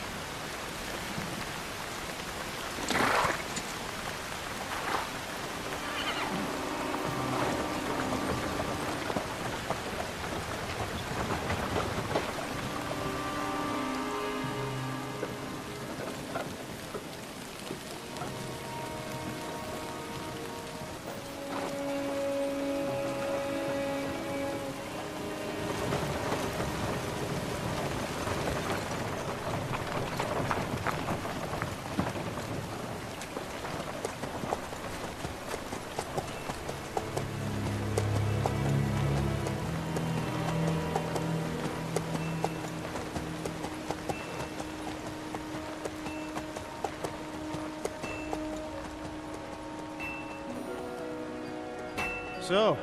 So,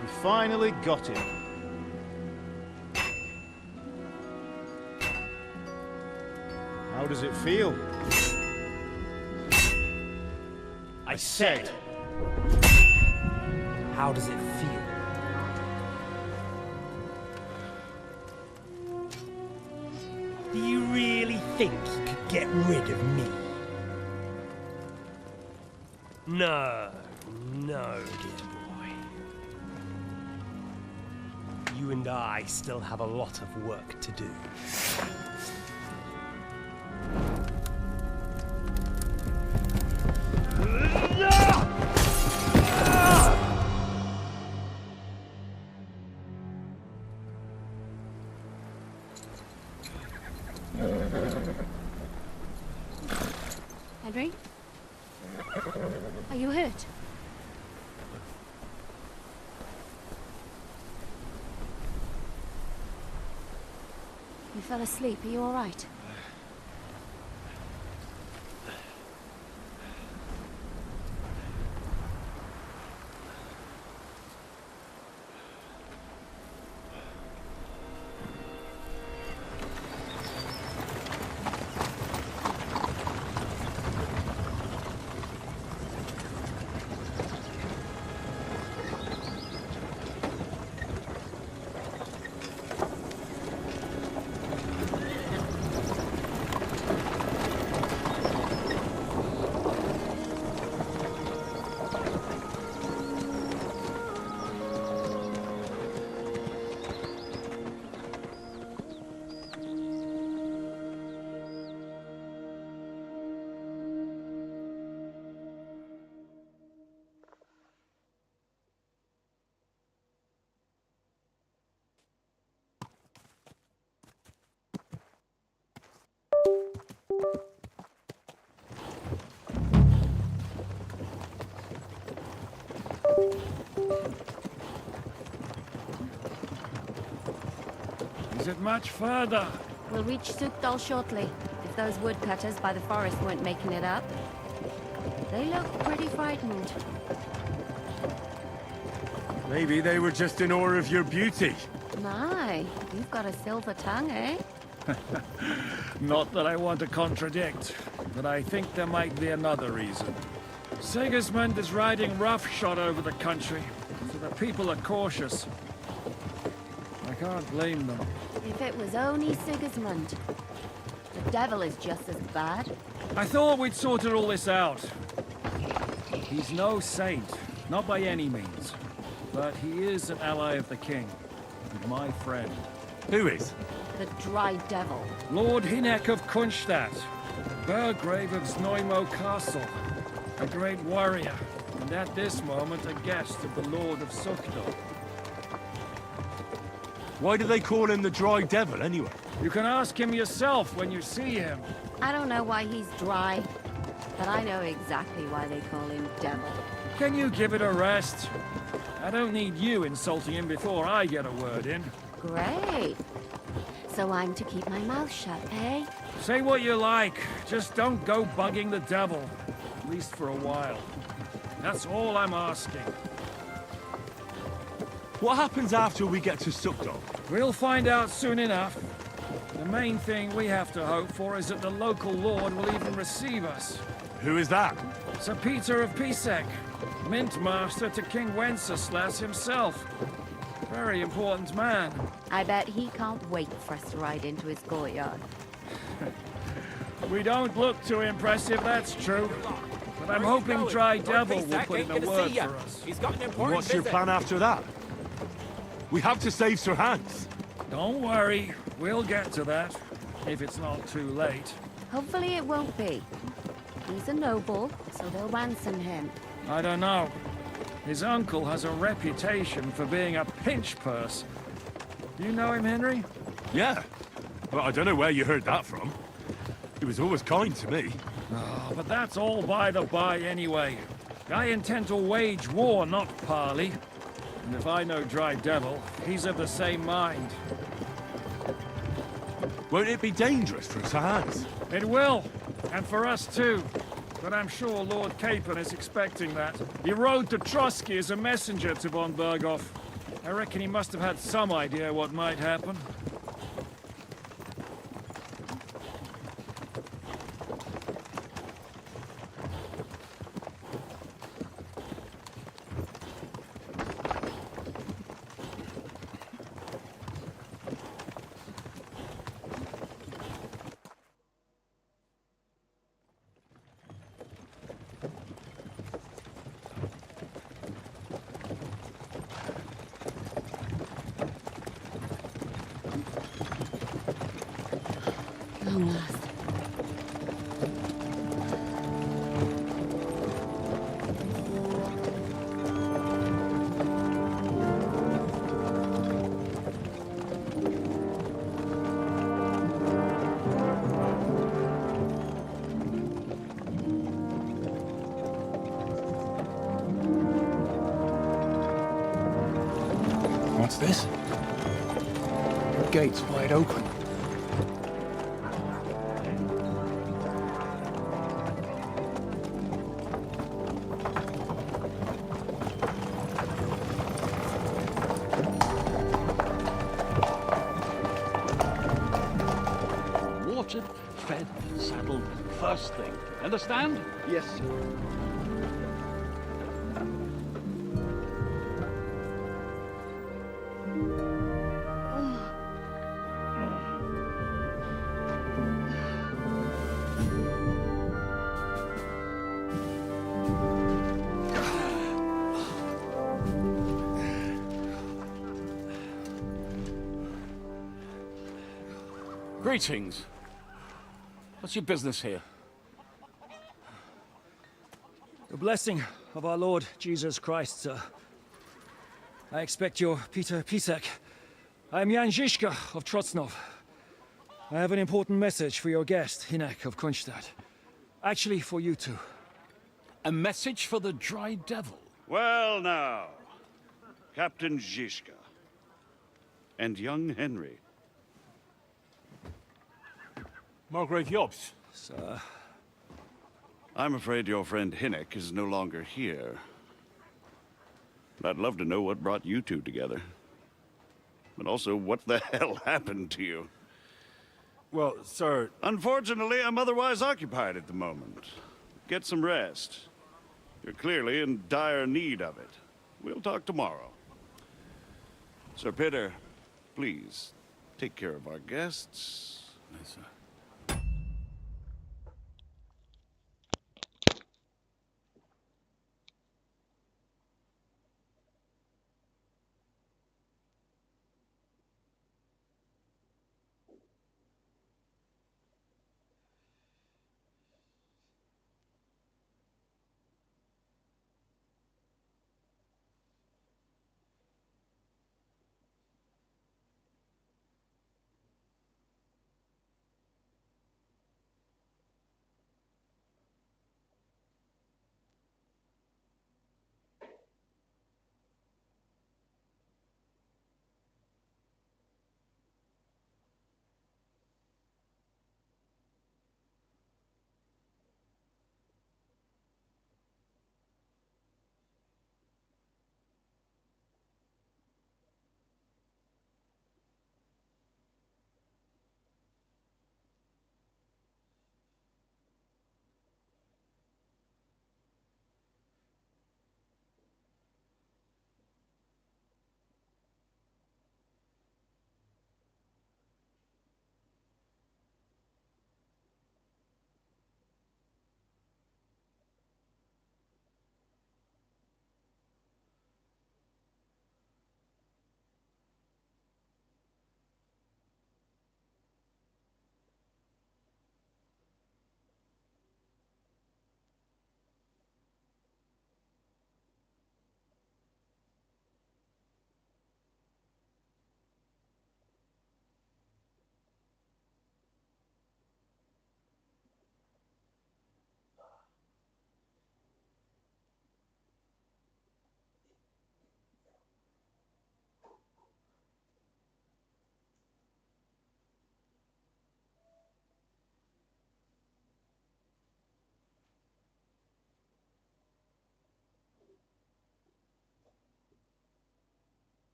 we finally got him. How does it feel? I said, How does it feel? Do you really think you could get rid of me? No, dear boy. You and I still have a lot of work to do. Henry? Are you hurt? You fell asleep. Are you all right? Is it much further? We'll reach Sukdal shortly, if those woodcutters by the forest weren't making it up. They look pretty frightened. Maybe they were just in awe of your beauty. My, you've got a silver tongue, eh? Not that I want to contradict, but I think there might be another reason. Sigismund is riding roughshod over the country, so the people are cautious. I can't blame them. If it was only Sigismund. The devil is just as bad. I thought we'd sorted all this out. He's no saint, not by any means. But he is an ally of the king, and my friend. Who is? The dry devil. Lord Hinek of Kunstadt, Burgrave of Znojmo Castle, a great warrior, and at this moment a guest of the Lord of Sukdal. Why do they call him the Dry Devil, anyway? You can ask him yourself when you see him. I don't know why he's dry, but I know exactly why they call him devil. Can you give it a rest? I don't need you insulting him before I get a word in. Great. So I'm to keep my mouth shut, eh? Say what you like, just don't go bugging the devil. at least for a while. That's all I'm asking. What happens after we get to Suckdog? We'll find out soon enough. The main thing we have to hope for is that the local lord will even receive us. Who is that? Sir Peter of Pisek, Mint Master to King Wenceslas himself. Very important man. I bet he can't wait for us to ride into his courtyard. We don't look too impressive, that's true. But I'm hoping Dry Devil will put in a word for us. He's got an important What's your plan after that? We have to save Sir Hans. Don't worry, we'll get to that, if it's not too late. Hopefully it won't be. He's a noble, so they'll ransom him. I don't know. His uncle has a reputation for being a pinch purse. Do you know him, Henry? Yeah, but I don't know where you heard that from. He was always kind to me. Oh, but that's all by the by anyway. I intend to wage war, not parley. And if I know Dry Devil, he's of the same mind. Won't it be dangerous for Sir Hans? It will, and for us too. But I'm sure Lord Capon is expecting that. He rode to Trotsky as a messenger to von Berghoff. I reckon he must have had some idea what might happen. Long last. What's this? The gate's wide open. Watered, fed, saddled, first thing. Understand? Yes, sir. Greetings. What's your business here? The blessing of our Lord Jesus Christ, sir. I expect you're Peter Pisek. I am Jan Žižka of Trocnov. I have an important message for your guest, Hinek of Kronstadt. Actually, for you two. A message for the Dry Devil? Well now, Captain Žižka. And young Henry. Margrave Jobs. Sir. I'm afraid your friend Hinek is no longer here. I'd love to know what brought you two together. But also, what the hell happened to you? Well, sir... Unfortunately, I'm otherwise occupied at the moment. Get some rest. You're clearly in dire need of it. We'll talk tomorrow. Sir Peter, please, take care of our guests. Yes, sir.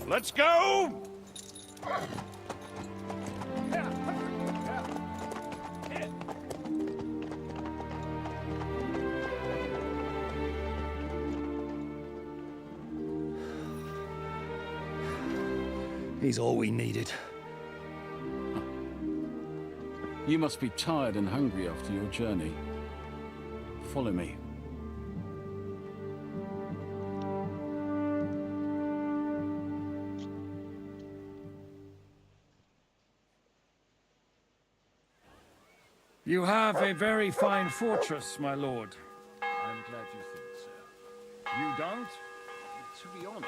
Let's go! He's all we needed. You must be tired and hungry after your journey. Follow me. You have a very fine fortress, my lord. I'm glad you think so. You don't? To be honest,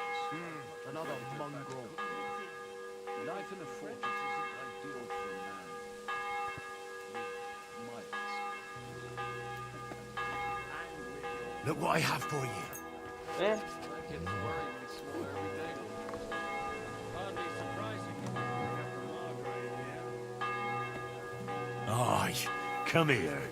another mongrel. Life in a fortress isn't ideal for a man with miles. Look what I have for you. Eh? Hardly surprising you pick up Margrave here. Aye, come here.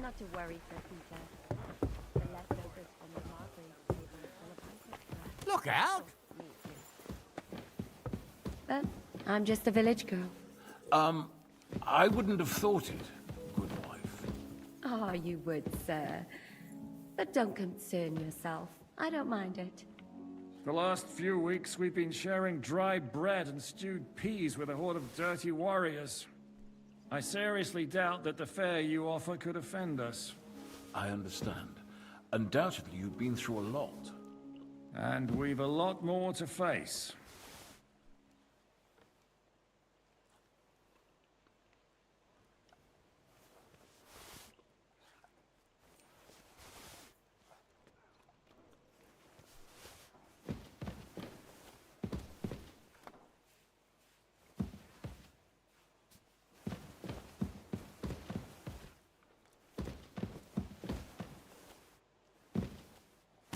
Not to worry, Sir Peter. The leftovers from the Margrave table full of iced. Look out! But I'm just a village girl. I wouldn't have thought it, good wife. Oh, you would, sir. But don't concern yourself. I don't mind it. The last few weeks we've been sharing dry bread and stewed peas with a horde of dirty warriors. I seriously doubt that the fare you offer could offend us. I understand. Undoubtedly, you've been through a lot. And we've a lot more to face.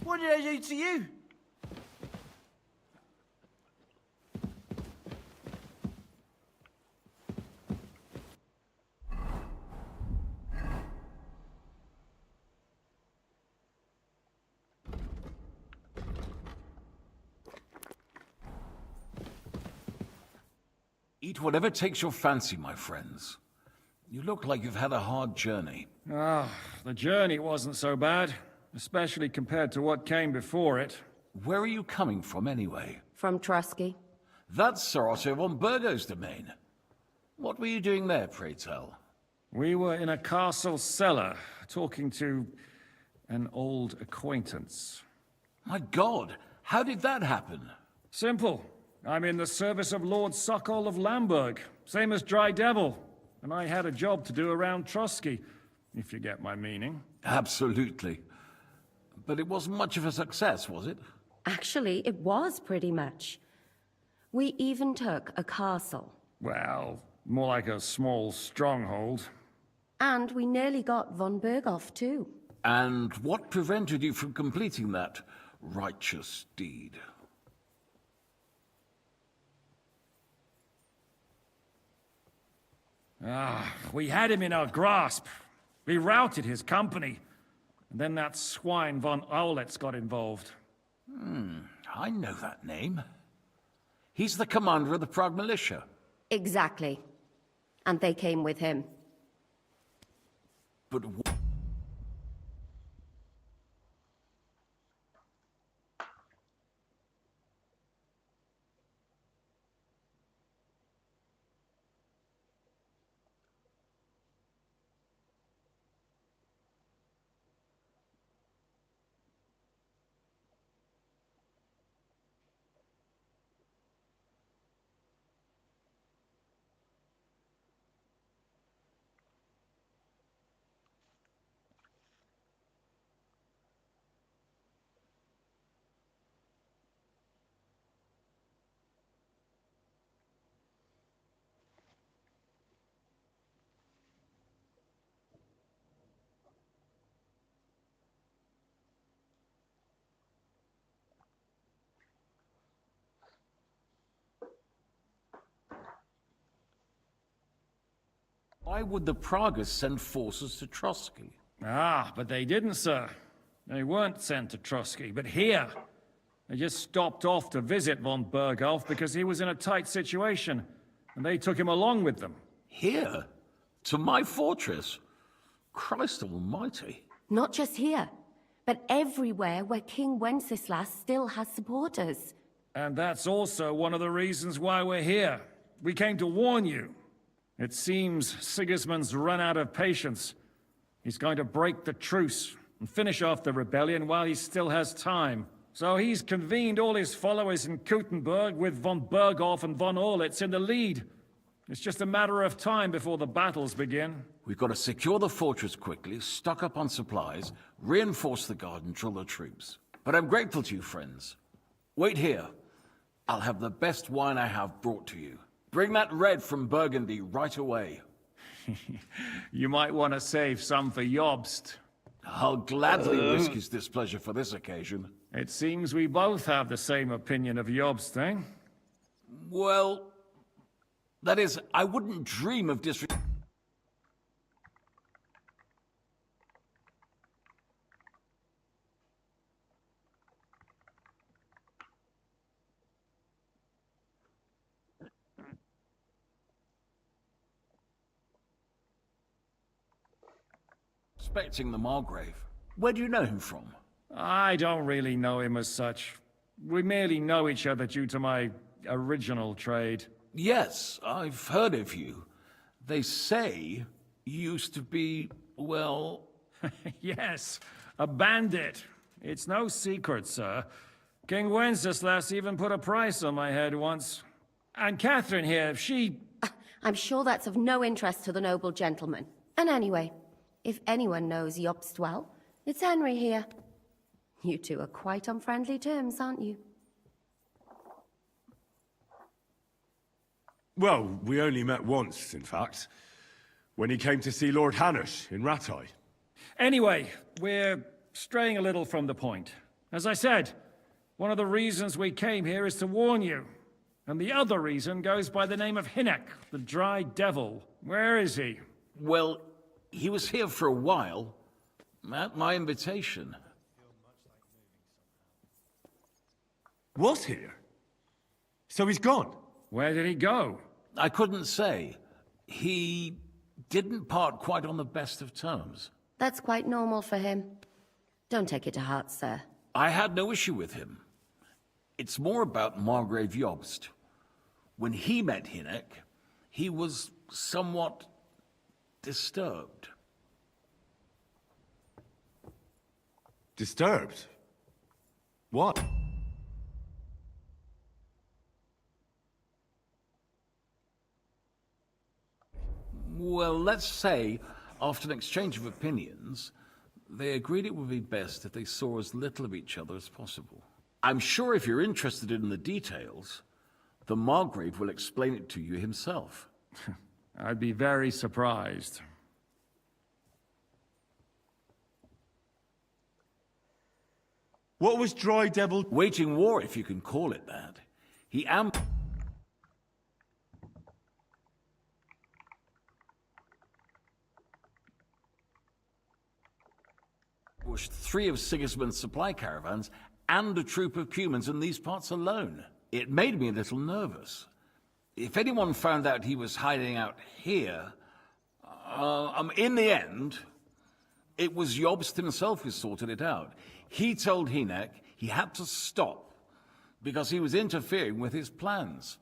What did I do to you? Eat whatever takes your fancy, my friends. You look like you've had a hard journey. Ah, the journey wasn't so bad, especially compared to what came before it. Where are you coming from, anyway? From Trusky. That's Sir Otto von Burgo's domain. What were you doing there, pray tell? We were in a castle cellar, talking to an old acquaintance. My God, how did that happen? Simple. I'm in the service of Lord Suckall of Lamberg, same as Dry Devil, and I had a job to do around Trusky, if you get my meaning. Absolutely. But it wasn't much of a success, was it? Actually, it was pretty much. We even took a castle. Well, more like a small stronghold. And we nearly got von Berghoff, too. And what prevented you from completing that righteous deed? We had him in our grasp. We routed his company. And then that swine von Aulitz got involved. I know that name. He's the commander of the Prague militia. Exactly. And they came with him. But why would the Praguers send forces to Trotsky? Ah, but they didn't, sir. They weren't sent to Trotsky, but here. They just stopped off to visit von Berghoff because he was in a tight situation, and they took him along with them. Here? To my fortress? Christ almighty. Not just here, but everywhere where King Wenceslas still has supporters. And that's also one of the reasons why we're here. We came to warn you. It seems Sigismund's run out of patience. He's going to break the truce and finish off the rebellion while he still has time. So he's convened all his followers in Kuttenberg with von Berghoff and von Aulitz in the lead. It's just a matter of time before the battles begin. We've got to secure the fortress quickly, stock up on supplies, reinforce the guard and drill the troops. But I'm grateful to you, friends. Wait here. I'll have the best wine I have brought to you. Bring that red from Burgundy right away. You might want to save some for Jobst. I'll gladly risk his displeasure for this occasion. It seems we both have the same opinion of Jobst, eh? Well, that is, I wouldn't dream of Respecting the Margrave. Where do you know him from? I don't really know him as such. We merely know each other due to my original trade. Yes, I've heard of you. They say you used to be, well... Yes, a bandit. It's no secret, sir. King Wenceslas even put a price on my head once. And Catherine here, she... I'm sure that's of no interest to the noble gentleman. And anyway, if anyone knows Jobst well, it's Henry here. You two are quite on friendly terms, aren't you? Well, we only met once, in fact. When he came to see Lord Hanush in Rattay. Anyway, we're straying a little from the point. As I said, one of the reasons we came here is to warn you. And the other reason goes by the name of Hinnek, the Dry Devil. Where is he? Well, he was here for a while. At my invitation. Was here? So he's gone? Where did he go? I couldn't say. He didn't part quite on the best of terms. That's quite normal for him. Don't take it to heart, sir. I had no issue with him. It's more about Margrave Jobst. When he met Hinnek, he was somewhat disturbed. Disturbed? What? Well, let's say, after an exchange of opinions, they agreed it would be best if they saw as little of each other as possible. I'm sure if you're interested in the details, the Margrave will explain it to you himself. I'd be very surprised. What was Dry Devil? Waging war, if you can call it that. He ambushed 3 of Sigismund's supply caravans and a troop of Cumans in these parts alone. It made me a little nervous. If anyone found out he was hiding out here, in the end, it was Jobst himself who sorted it out. He told Hynek he had to stop because he was interfering with his plans.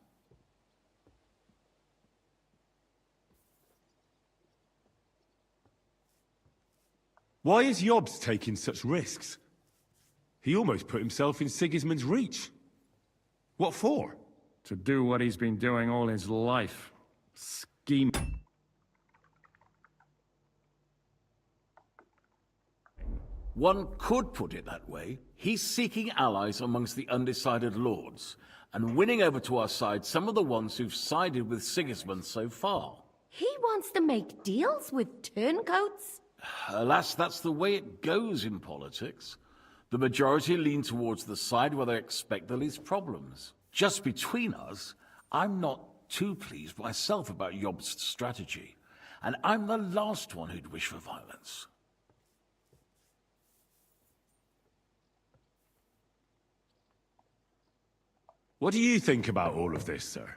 Why is Jobst taking such risks? He almost put himself in Sigismund's reach. What for? To do what he's been doing all his life. Scheme. One could put it that way. He's seeking allies amongst the undecided lords, and winning over to our side some of the ones who've sided with Sigismund so far. He wants to make deals with turncoats? Alas, that's the way it goes in politics. The majority lean towards the side where they expect the least problems. Just between us, I'm not too pleased myself about Jobst's strategy, and I'm the last one who'd wish for violence. What do you think about all of this, sir?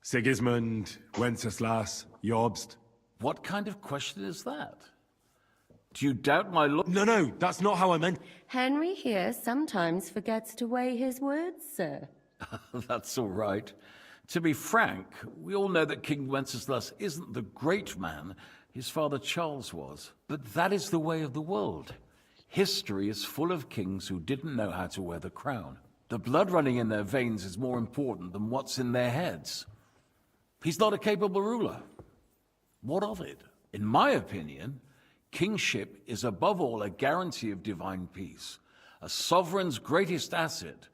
Sigismund, Wenceslas, Jobst? What kind of question is that? Do you doubt my look? No, that's not how I meant. Henry here sometimes forgets to weigh his words, sir. That's all right. To be frank, we all know that King Wenceslas isn't the great man his father Charles was. But that is the way of the world. History is full of kings who didn't know how to wear the crown. The blood running in their veins is more important than what's in their heads. He's not a capable ruler. What of it? In my opinion, kingship is above all a guarantee of divine peace. A sovereign's greatest asset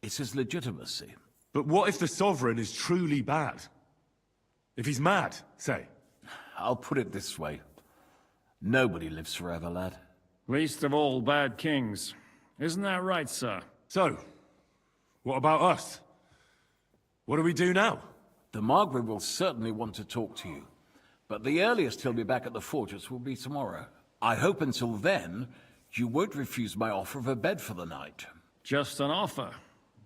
is his legitimacy. But what if the sovereign is truly bad? If he's mad, say? I'll put it this way. Nobody lives forever, lad. Least of all bad kings. Isn't that right, sir? So, what about us? What do we do now? The Margrave will certainly want to talk to you, but the earliest he'll be back at the fortress will be tomorrow. I hope until then, you won't refuse my offer of a bed for the night. Just an offer.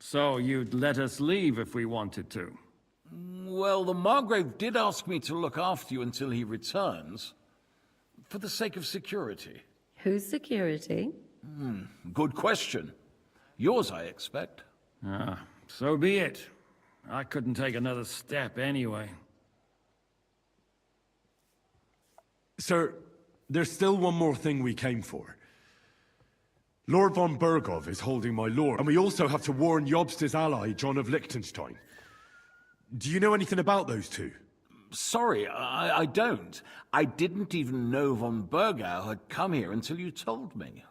So you'd let us leave if we wanted to? Well, the Margrave did ask me to look after you until he returns, for the sake of security. Whose security? Good question. Yours, I expect. So be it. I couldn't take another step anyway. Sir, there's still one more thing we came for. Lord von Bergov is holding my lord, and we also have to warn Jobst's ally, John of Liechtenstein. Do you know anything about those two? Sorry, I don't. I didn't even know von Bergau had come here until you told me.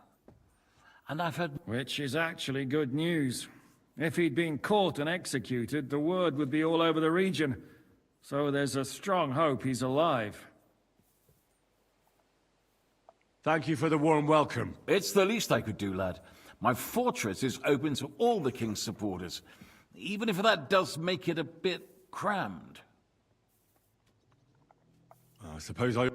And I've heard... Which is actually good news. If he'd been caught and executed, the word would be all over the region. So there's a strong hope he's alive. Thank you for the warm welcome. It's the least I could do, lad. My fortress is open to all the king's supporters, even if that does make it a bit crammed. I suppose I...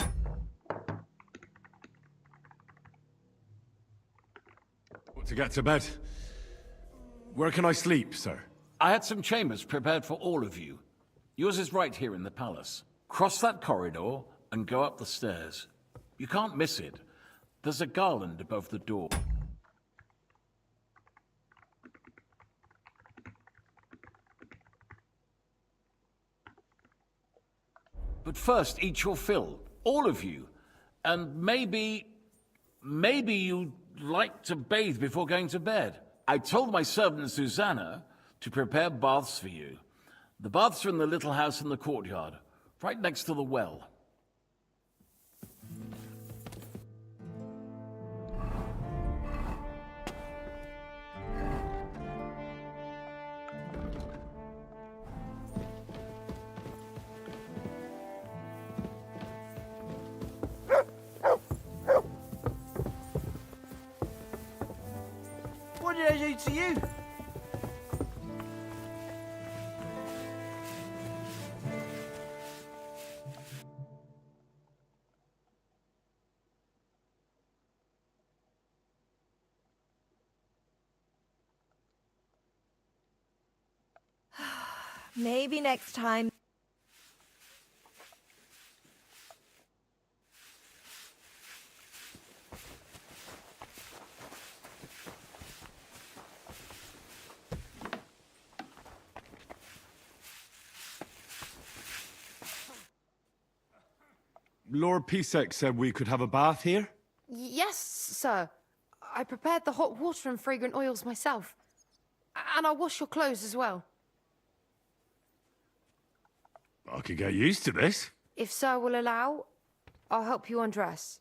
To get to bed. Where can I sleep, sir? I had some chambers prepared for all of you. Yours is right here in the palace. Cross that corridor and go up the stairs. You can't miss it. There's a garland above the door. But first, eat your fill. All of you. And maybe you'd like to bathe before going to bed. I told my servant Susanna to prepare baths for you. The baths are in the little house in the courtyard, right next to the well. What did I do to you? Maybe next time. Lord Pisek said we could have a bath here? Yes, sir. I prepared the hot water and fragrant oils myself. And I'll wash your clothes as well. I could get used to this. If sir will allow, I'll help you undress.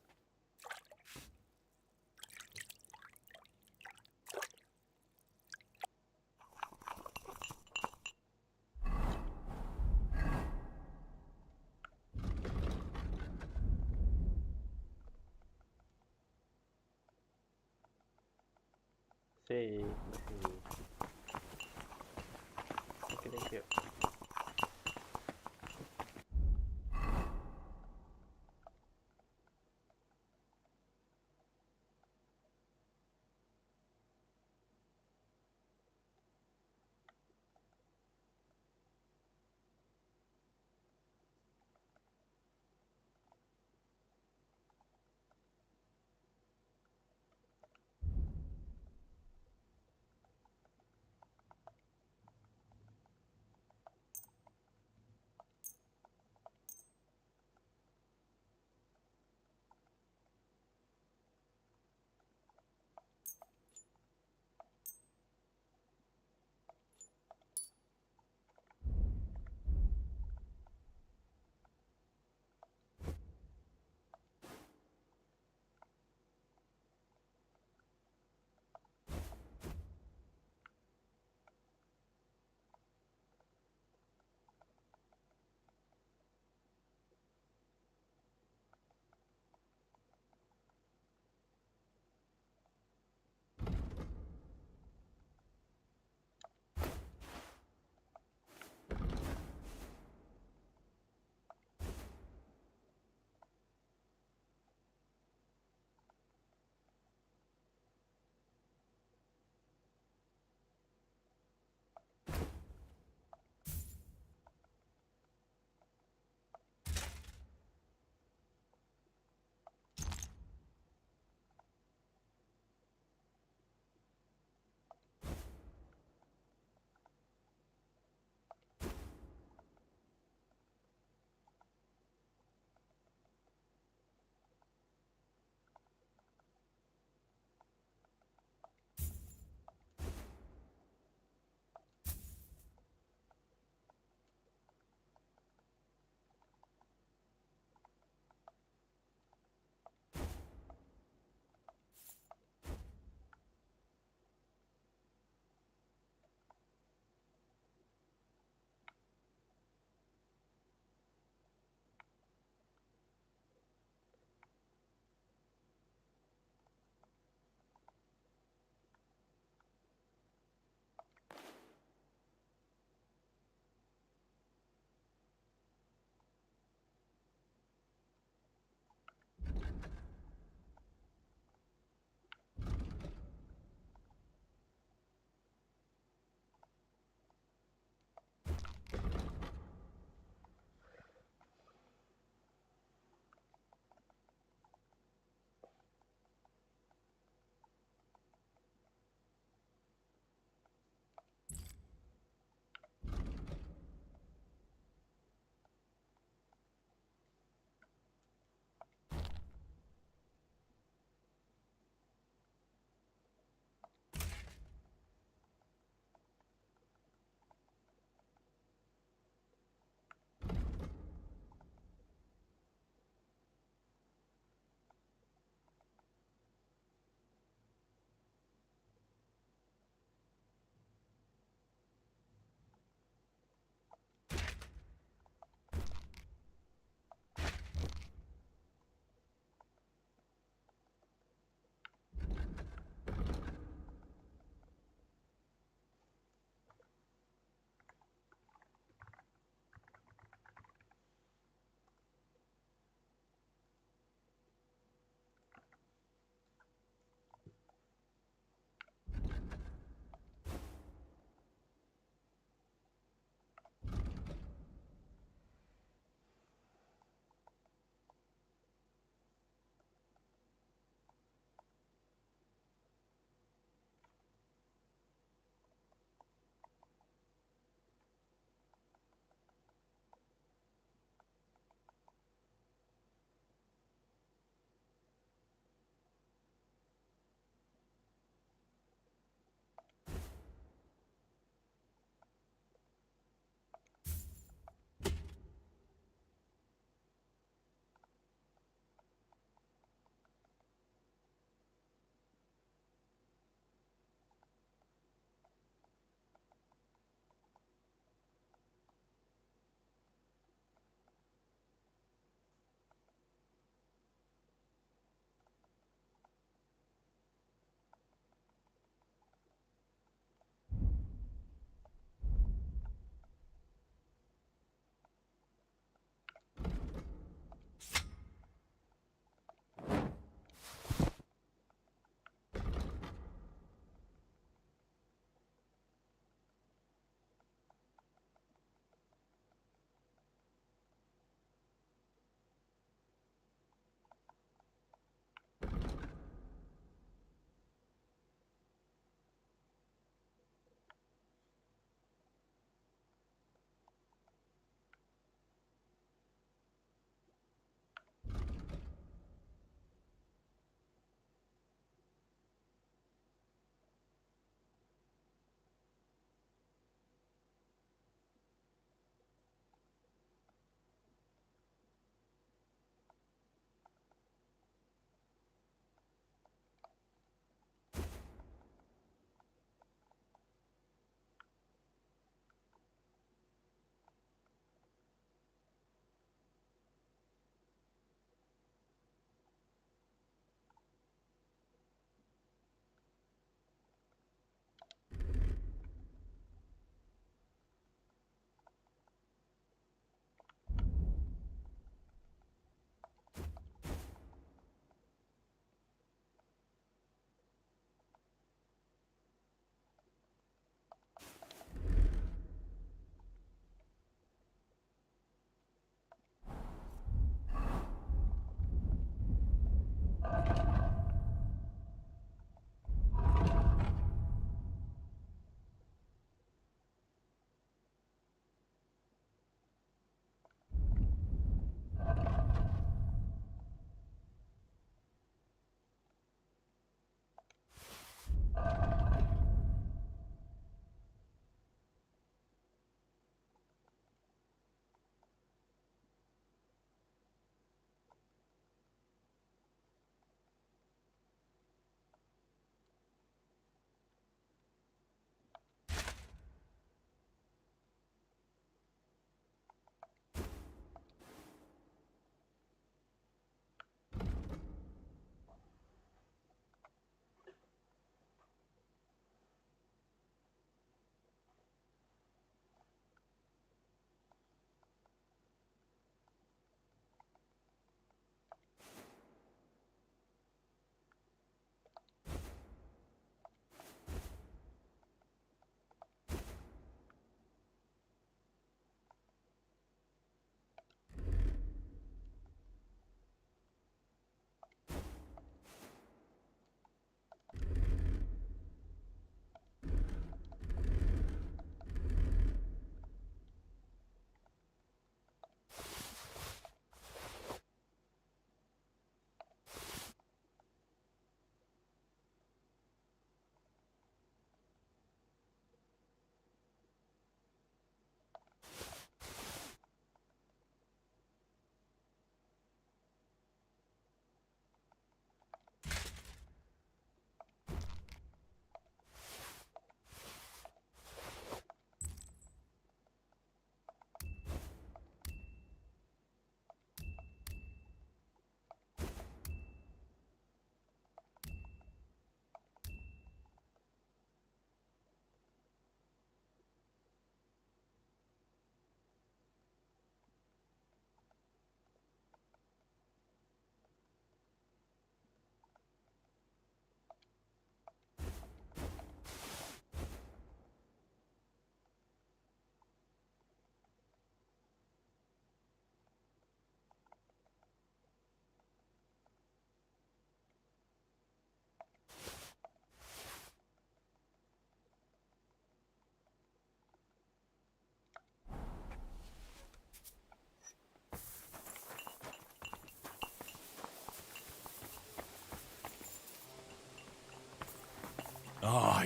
Sí, sí. Thank you.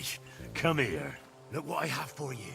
Aye, come here. Look what I have for you.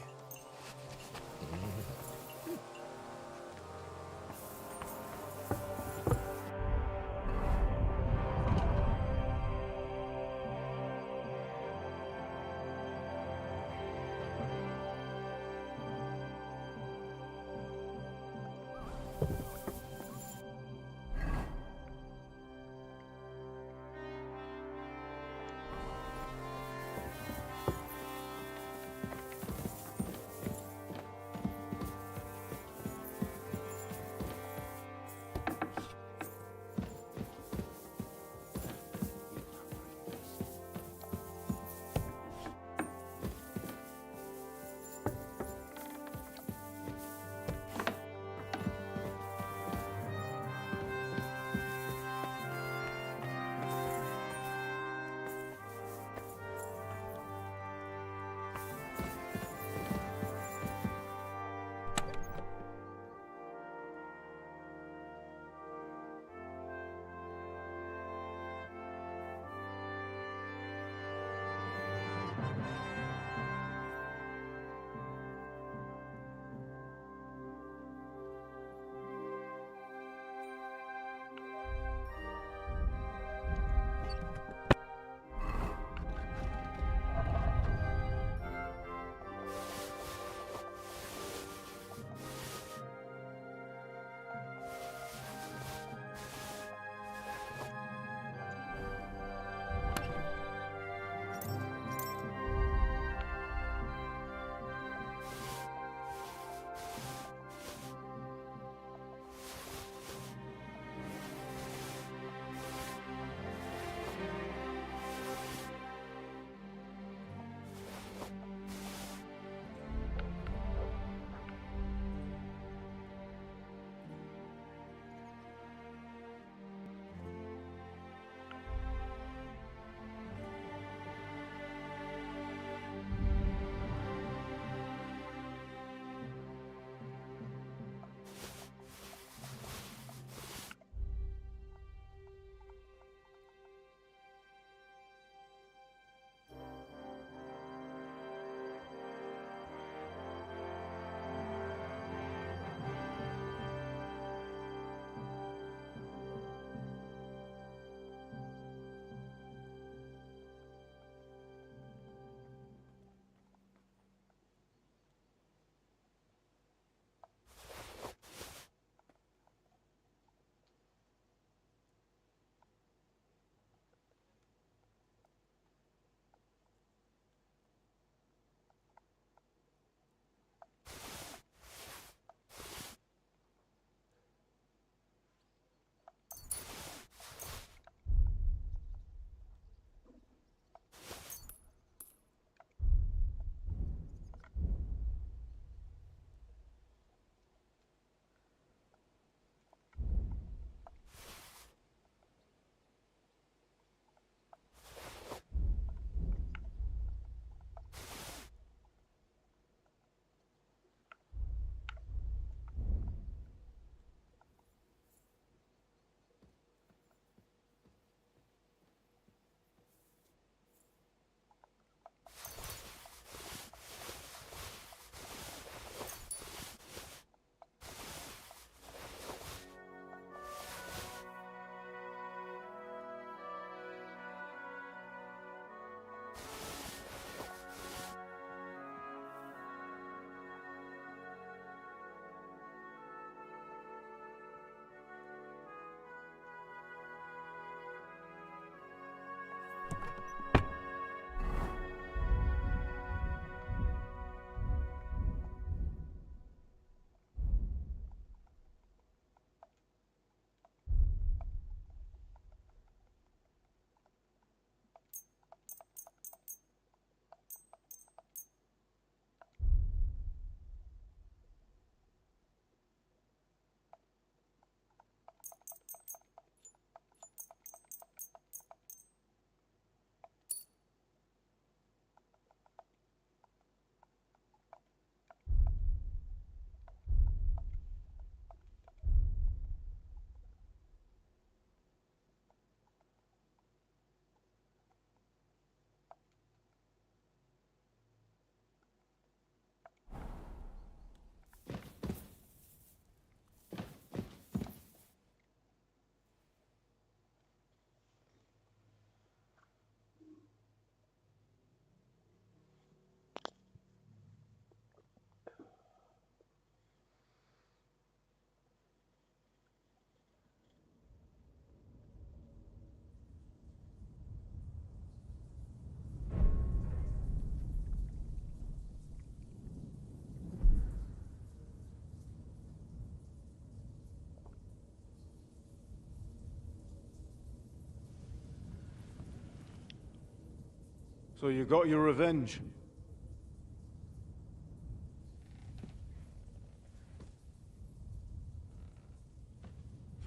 So you got your revenge.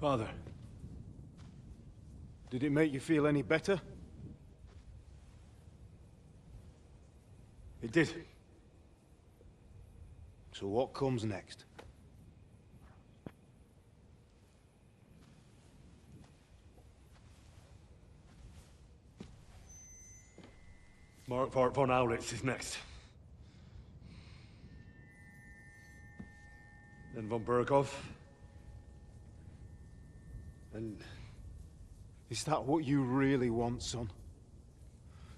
Father, did it make you feel any better? It did. So what comes next? Mark von Aulitz is next. Then von Burgov. And is that what you really want, son?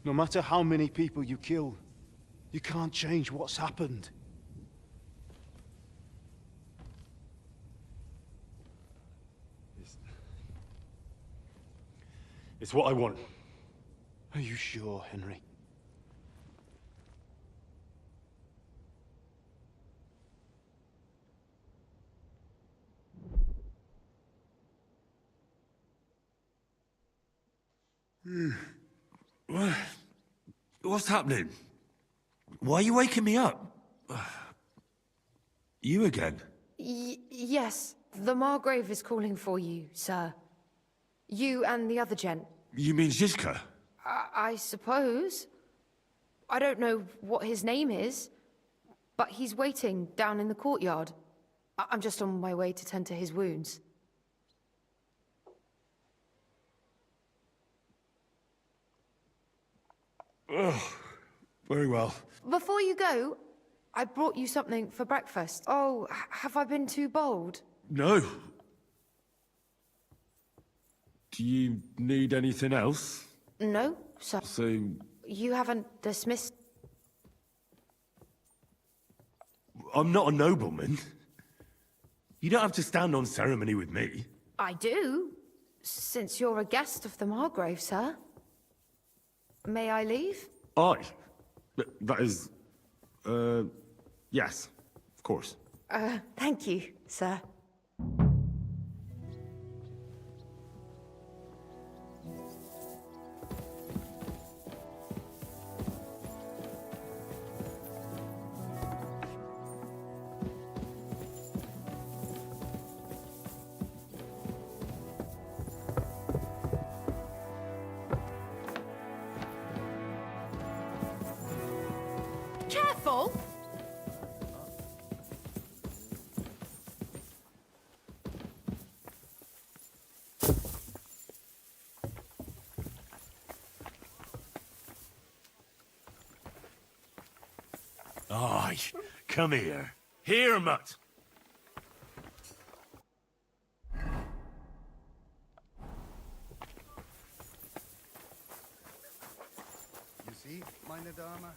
No matter how many people you kill, you can't change what's happened. It's what I want. Are you sure, Henry? What's happening? Why are you waking me up? You again? Yes, the Margrave is calling for you, sir. You and the other gent. You mean Zizka? I suppose. I don't know what his name is, but he's waiting down in the courtyard. I'm just on my way to tend to his wounds. Oh, very well. Before you go, I brought you something for breakfast. Oh, have I been too bold? No. Do you need anything else? No, sir. So... You haven't dismissed... I'm not a nobleman. You don't have to stand on ceremony with me. I do, since you're a guest of the Margrave, sir. May I leave? That is... yes, of course. Thank you, sir. Careful! Aye, come here. Here, mutt. You see, meine Dame,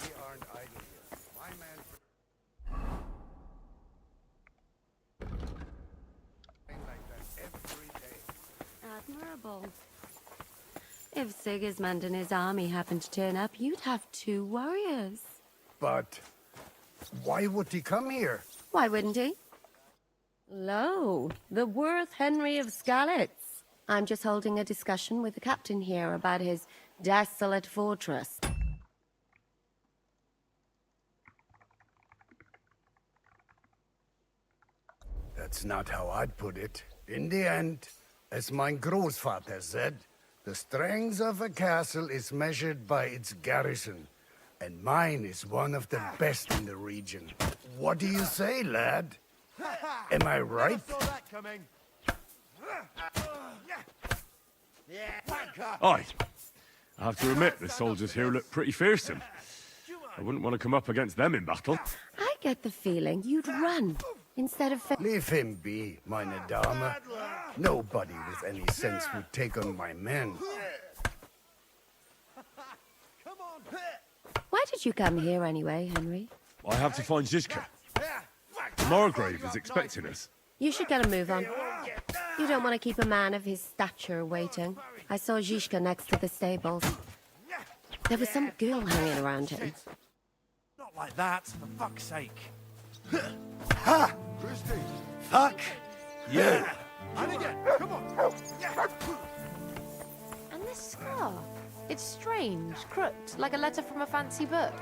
we aren't idle here. My man... like that every day. Admirable. If Sigismund and his army happened to turn up, you'd have 2 warriors. But why would he come here? Why wouldn't he? Lo, the worth Henry of Skalitz. I'm just holding a discussion with the captain here about his desolate fortress. That's not how I'd put it. In the end, as mein Großvater said, the strength of a castle is measured by its garrison. And mine is one of the best in the region. What do you say, lad? Am I right? Aye. I have to admit, the soldiers here look pretty fearsome. I wouldn't want to come up against them in battle. I get the feeling you'd run instead of... Leave him be, meine Dame. Nobody with any sense would take on my men. Why did you come here anyway, Henry? I have to find Zizka. The Margrave is expecting us. You should get a move on. You don't want to keep a man of his stature waiting. I saw Zizka next to the stables. There was some girl hanging around him. Not like that, for fuck's sake. Ha! Fuck you! And again, come on. And this scar, it's strange, crooked, Like a letter from a fancy book.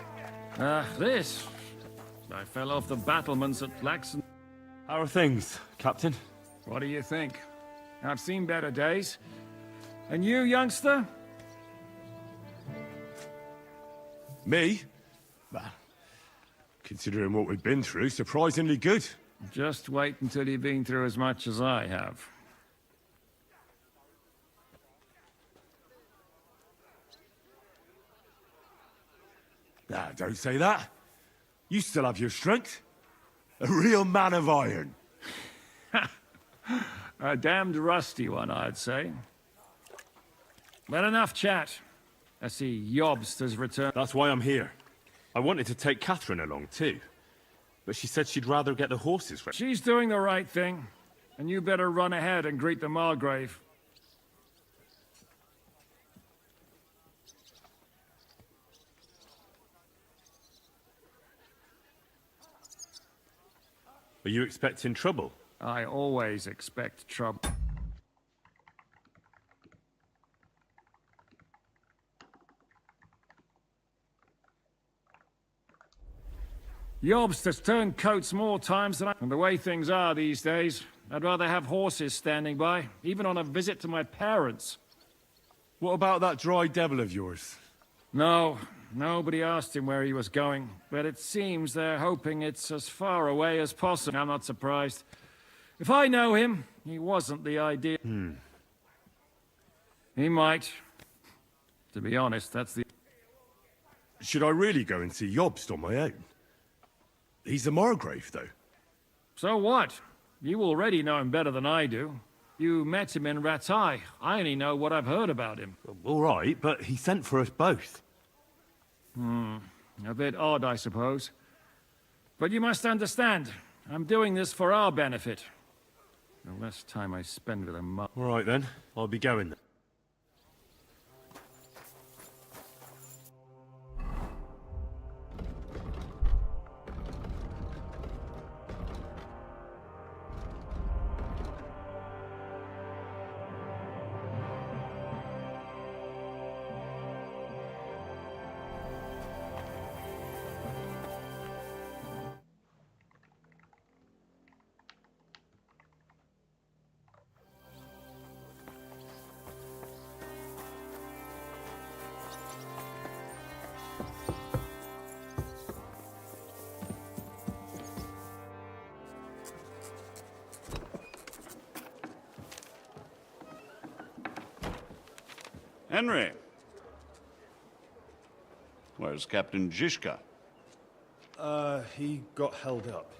This. I fell off the battlements at Laxon. How are things, Captain? What do you think? I've seen better days. And you, youngster? Me? Well, considering what we've been through, surprisingly good. Just wait until you've been through as much as I have. Ah, don't say that. You still have your strength. A real man of iron. A damned rusty one, I'd say. But enough chat. I see Jobst has returned. That's why I'm here. I wanted to take Catherine along, too. But she said she'd rather get the horses ready. She's doing the right thing. And you better run ahead and greet the Margrave. Are you expecting trouble? I always expect trouble. Jobst has turned coats more times than I... And the way things are these days, I'd rather have horses standing by, even on a visit to my parents. What about that dry devil of yours? No, nobody asked him where he was going, but it seems they're hoping it's as far away as possible. I'm not surprised. If I know him, he wasn't the ideal. He might. To be honest, that's the... Should I really go and see Jobst on my own? He's a Margrave, though. So what? You already know him better than I do. You met him in Rattay. I only know what I've heard about him. All right, but he sent for us both. A bit odd, I suppose. But you must understand, I'm doing this for our benefit. The less time I spend with a All right, then. I'll be going then. Henry. Where's Captain Zizka? He got held up.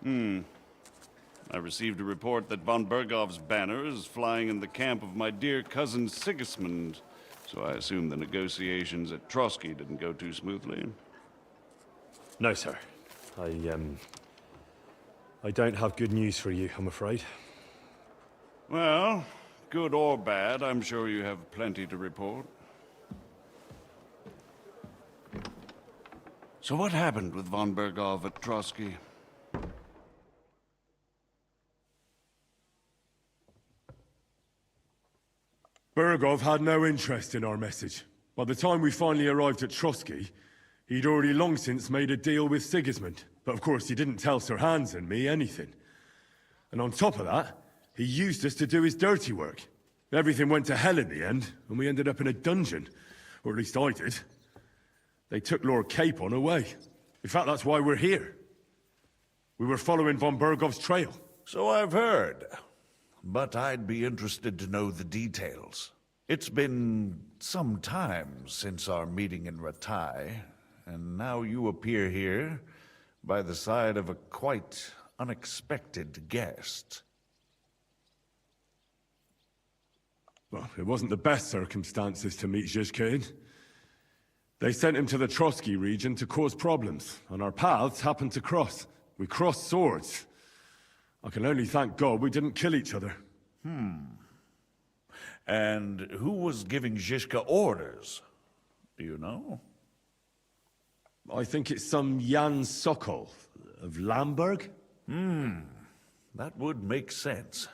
I received a report that von Bergov's banner is flying in the camp of my dear cousin Sigismund, so I assume the negotiations at Trotsky didn't go too smoothly. No, sir. I don't have good news for you, I'm afraid. Well, good or bad, I'm sure you have plenty to report. So what happened with von Bergov at Trotsky? Bergov had no interest in our message. By the time we finally arrived at Trotsky, he'd already long since made a deal with Sigismund. But of course, he didn't tell Sir Hans and me anything. And on top of that, he used us to do his dirty work. Everything went to hell in the end, and we ended up in a dungeon. Or at least I did. They took Lord Capon away. In fact, that's why we're here. We were following von Bergov's trail. So I've heard. But I'd be interested to know the details. It's been some time since our meeting in Rattay, and now you appear here by the side of a quite unexpected guest. Well, it wasn't the best circumstances to meet Zizka in. They sent him to the Trotsky region to cause problems, and our paths happened to cross. We crossed swords. I can only thank God we didn't kill each other. And who was giving Zizka orders? Do you know? I think it's some Jan Sokol of Lamberg. That would make sense.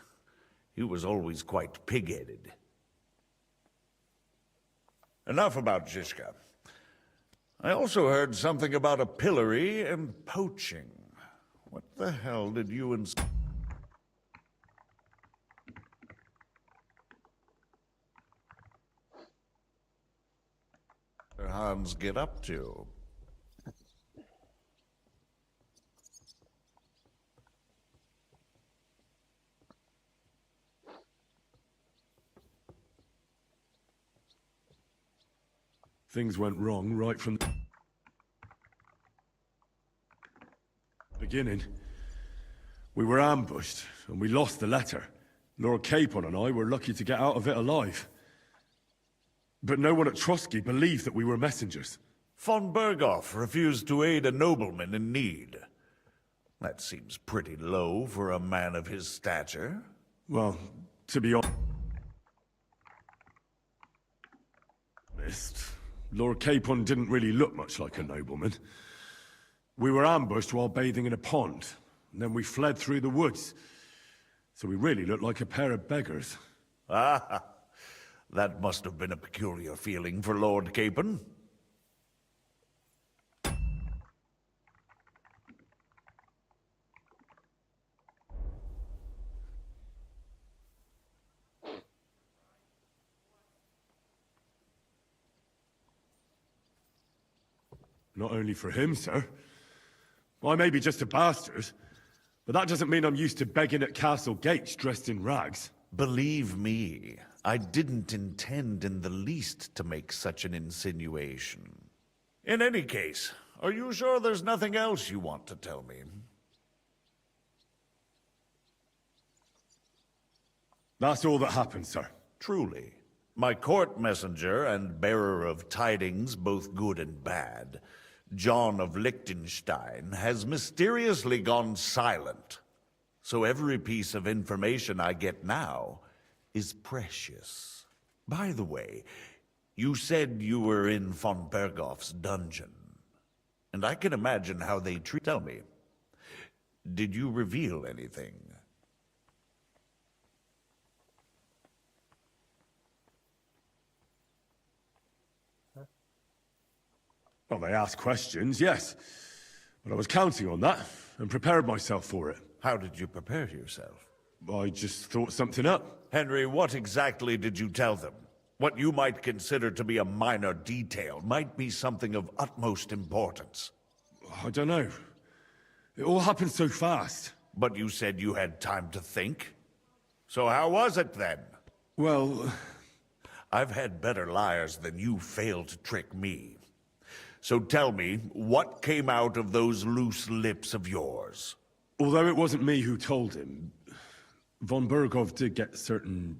He was always quite pig-headed. Enough about Zizka. I also heard something about a pillory and poaching. What the hell did you and Hans get up to? Things went wrong right from the beginning. We were ambushed, and we lost the letter. Lord Capon and I were lucky to get out of it alive. But no one at Trotsky believed that we were messengers. Von Berghoff refused to aid a nobleman in need. That seems pretty low for a man of his stature. Well, to be honest, Lord Capon didn't really look much like a nobleman. We were ambushed while bathing in a pond, and then we fled through the woods. So we really looked like a pair of beggars. Ah, that must have been a peculiar feeling for Lord Capon. Not only for him, sir. I may be just a bastard, but that doesn't mean I'm used to begging at castle gates dressed in rags. Believe me, I didn't intend in the least to make such an insinuation. In any case, are you sure there's nothing else you want to tell me? That's all that happened, sir. Truly. My court messenger and bearer of tidings, both good and bad, John of Liechtenstein, has mysteriously gone silent. So every piece of information I get now is precious. By the way, you said you were in von Berghoff's dungeon. And I can imagine how they treat... Tell me, did you reveal anything? Well, they asked questions, yes. But I was counting on that, and prepared myself for it. How did you prepare yourself? I just thought something up. Henry, what exactly did you tell them? What you might consider to be a minor detail might be something of utmost importance. I don't know. It all happened so fast. But you said you had time to think. So how was it then? Well... I've had better liars than you failed to trick me. So tell me, what came out of those loose lips of yours? Although it wasn't me who told him, von Berghoff did get certain...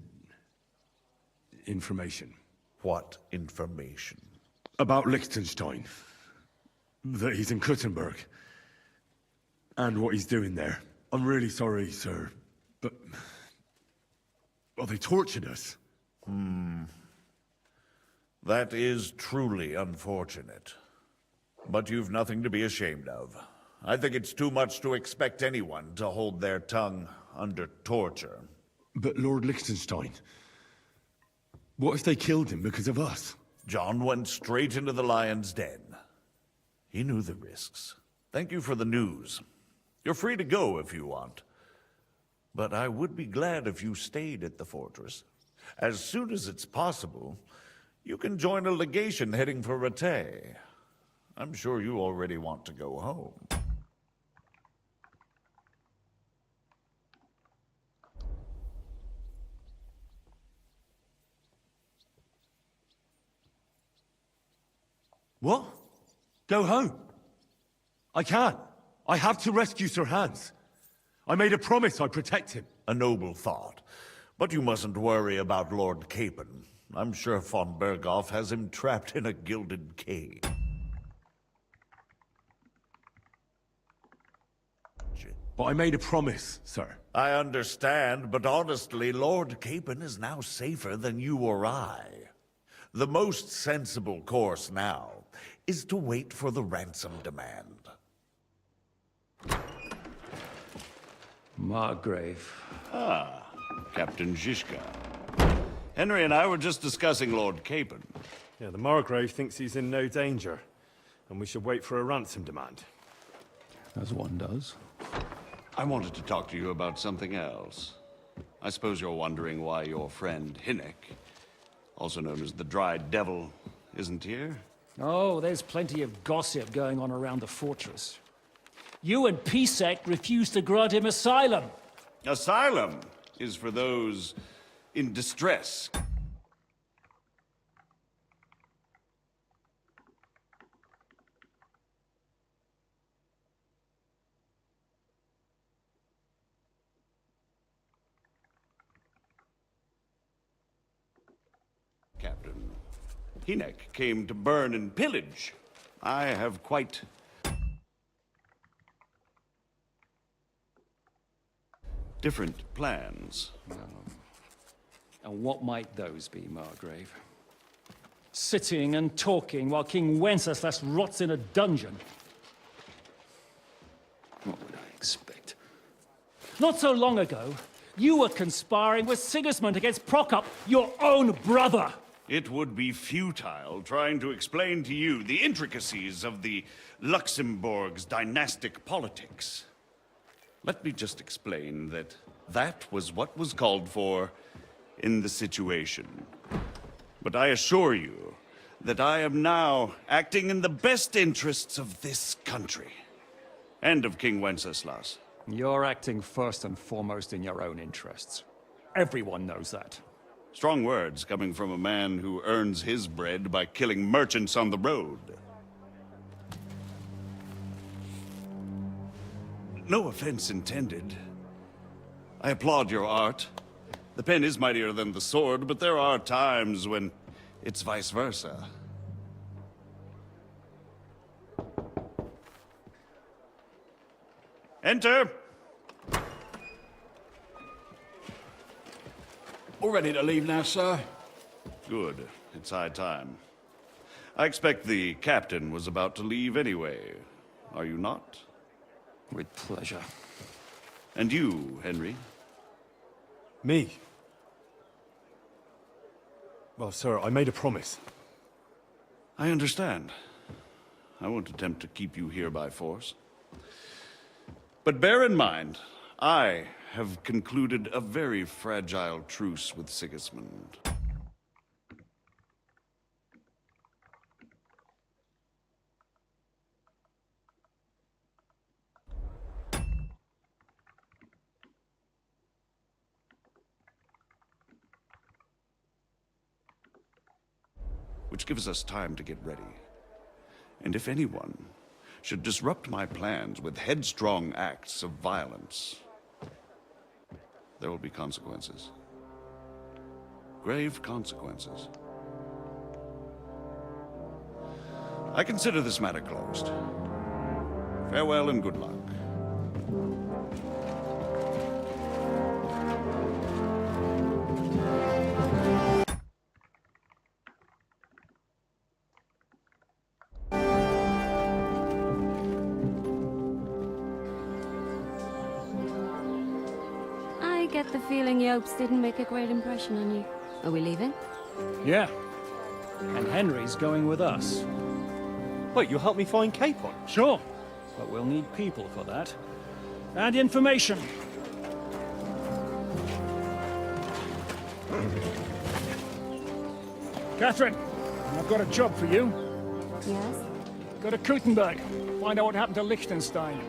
information. What information? About Liechtenstein. That he's in Kuttenberg. And what he's doing there. I'm really sorry, sir, but... well, they tortured us. That is truly unfortunate. But you've nothing to be ashamed of. I think it's too much to expect anyone to hold their tongue under torture. But Lord Liechtenstein... what if they killed him because of us? John went straight into the lion's den. He knew the risks. Thank you for the news. You're free to go if you want. But I would be glad if you stayed at the fortress. As soon as it's possible, you can join a legation heading for Rattay. I'm sure you already want to go home. What? Go home? I can't. I have to rescue Sir Hans. I made a promise I'd protect him. A noble thought. But you mustn't worry about Lord Capon. I'm sure von Berghoff has him trapped in a gilded cage. But I made a promise, sir. I understand, but honestly, Lord Capon is now safer than you or I. The most sensible course now is to wait for the ransom demand. Margrave. Ah, Captain Zizka. Henry and I were just discussing Lord Capon. Yeah, the Margrave thinks he's in no danger. And we should wait for a ransom demand. As one does. I wanted to talk to you about something else. I suppose you're wondering why your friend Hinnek, also known as the Dried Devil, isn't here? Oh, there's plenty of gossip going on around the fortress. You and Pisek refused to grant him asylum. Asylum is for those in distress. Captain Hinnek came to burn and pillage. I have quite different plans. And what might those be, Margrave? Sitting and talking while King Wenceslas rots in a dungeon. What would I expect? Not so long ago, you were conspiring with Sigismund against Prokop, your own brother! It would be futile trying to explain to you the intricacies of the Luxembourg's dynastic politics. Let me just explain that that was what was called for in the situation. But I assure you that I am now acting in the best interests of this country and of King Wenceslas. You're acting first and foremost in your own interests. Everyone knows that. Strong words coming from a man who earns his bread by killing merchants on the road. No offense intended. I applaud your art. The pen is mightier than the sword, but there are times when it's vice versa. Enter! All ready to leave now, sir? Good. It's high time. I expect the captain was about to leave anyway. Are you not? With pleasure. And you, Henry? Me? Well, sir, I made a promise. I understand. I won't attempt to keep you here by force. But bear in mind, I have concluded a very fragile truce with Sigismund. Which gives us time to get ready. And if anyone should disrupt my plans with headstrong acts of violence, there will be consequences. Grave consequences. I consider this matter closed. Farewell and good luck. I get the feeling Yopes didn't make a great impression on you. Are we leaving? Yeah. And Henry's going with us. Wait, you'll help me find Capon? Sure. But we'll need people for that. And information. Catherine, I've got a job for you. Yes? Go to Kuttenberg. Find out what happened to Liechtenstein.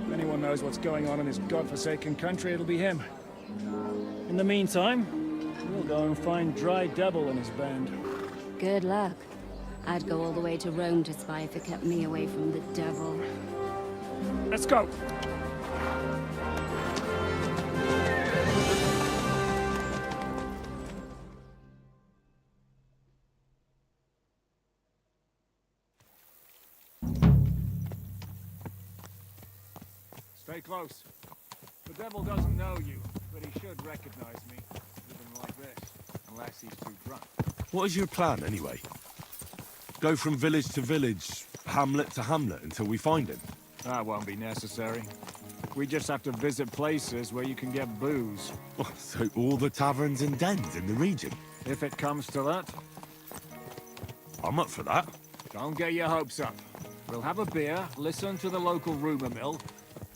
If anyone knows what's going on in this godforsaken country, it'll be him. In the meantime, we'll go and find Dry Devil and his band. Good luck. I'd go all the way to Rome to spy if it kept me away from the devil. Let's go! Stay close. The devil doesn't know you, but he should recognize me, even like this, unless he's too drunk. What is your plan, anyway? Go from village to village, hamlet to hamlet, until we find him? That won't be necessary. We just have to visit places where you can get booze. Oh, so all the taverns and dens in the region? If it comes to that. I'm up for that. Don't get your hopes up. We'll have a beer, listen to the local rumor mill,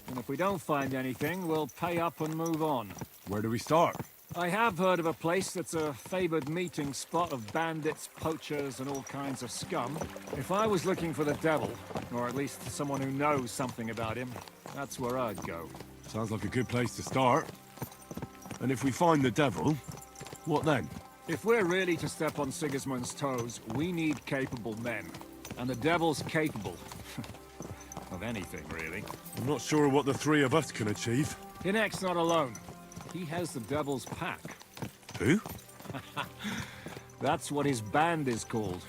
and if we don't find anything, we'll pay up and move on. Where do we start? I have heard of a place that's a favored meeting spot of bandits, poachers, and all kinds of scum. If I was looking for the devil, or at least someone who knows something about him, that's where I'd go. Sounds like a good place to start. And if we find the devil, what then? If we're really to step on Sigismund's toes, we need capable men. And the devil's capable. Of anything, really. I'm not sure what the three of us can achieve. Hinek's not alone. He has the devil's pack. Who? That's what his band is called.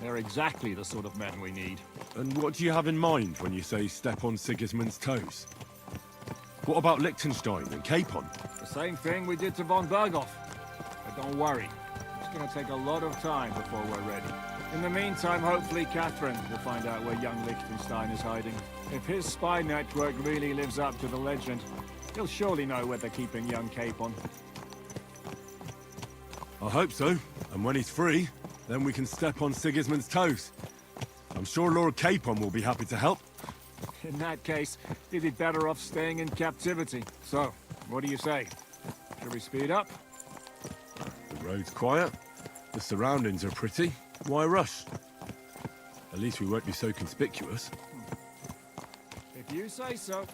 They're exactly the sort of men we need. And what do you have in mind when you say step on Sigismund's toes? What about Liechtenstein and Capon? The same thing we did to von Berghoff. But don't worry. It's gonna take a lot of time before we're ready. In the meantime, hopefully Catherine will find out where young Liechtenstein is hiding. If his spy network really lives up to the legend, he'll surely know where they're keeping young Capon. I hope so. And when he's free, then we can step on Sigismund's toes. I'm sure Lord Capon will be happy to help. In that case, he'd be better off staying in captivity. So, what do you say? Should we speed up? The road's quiet. The surroundings are pretty. Why rush? At least we won't be so conspicuous. If you say so.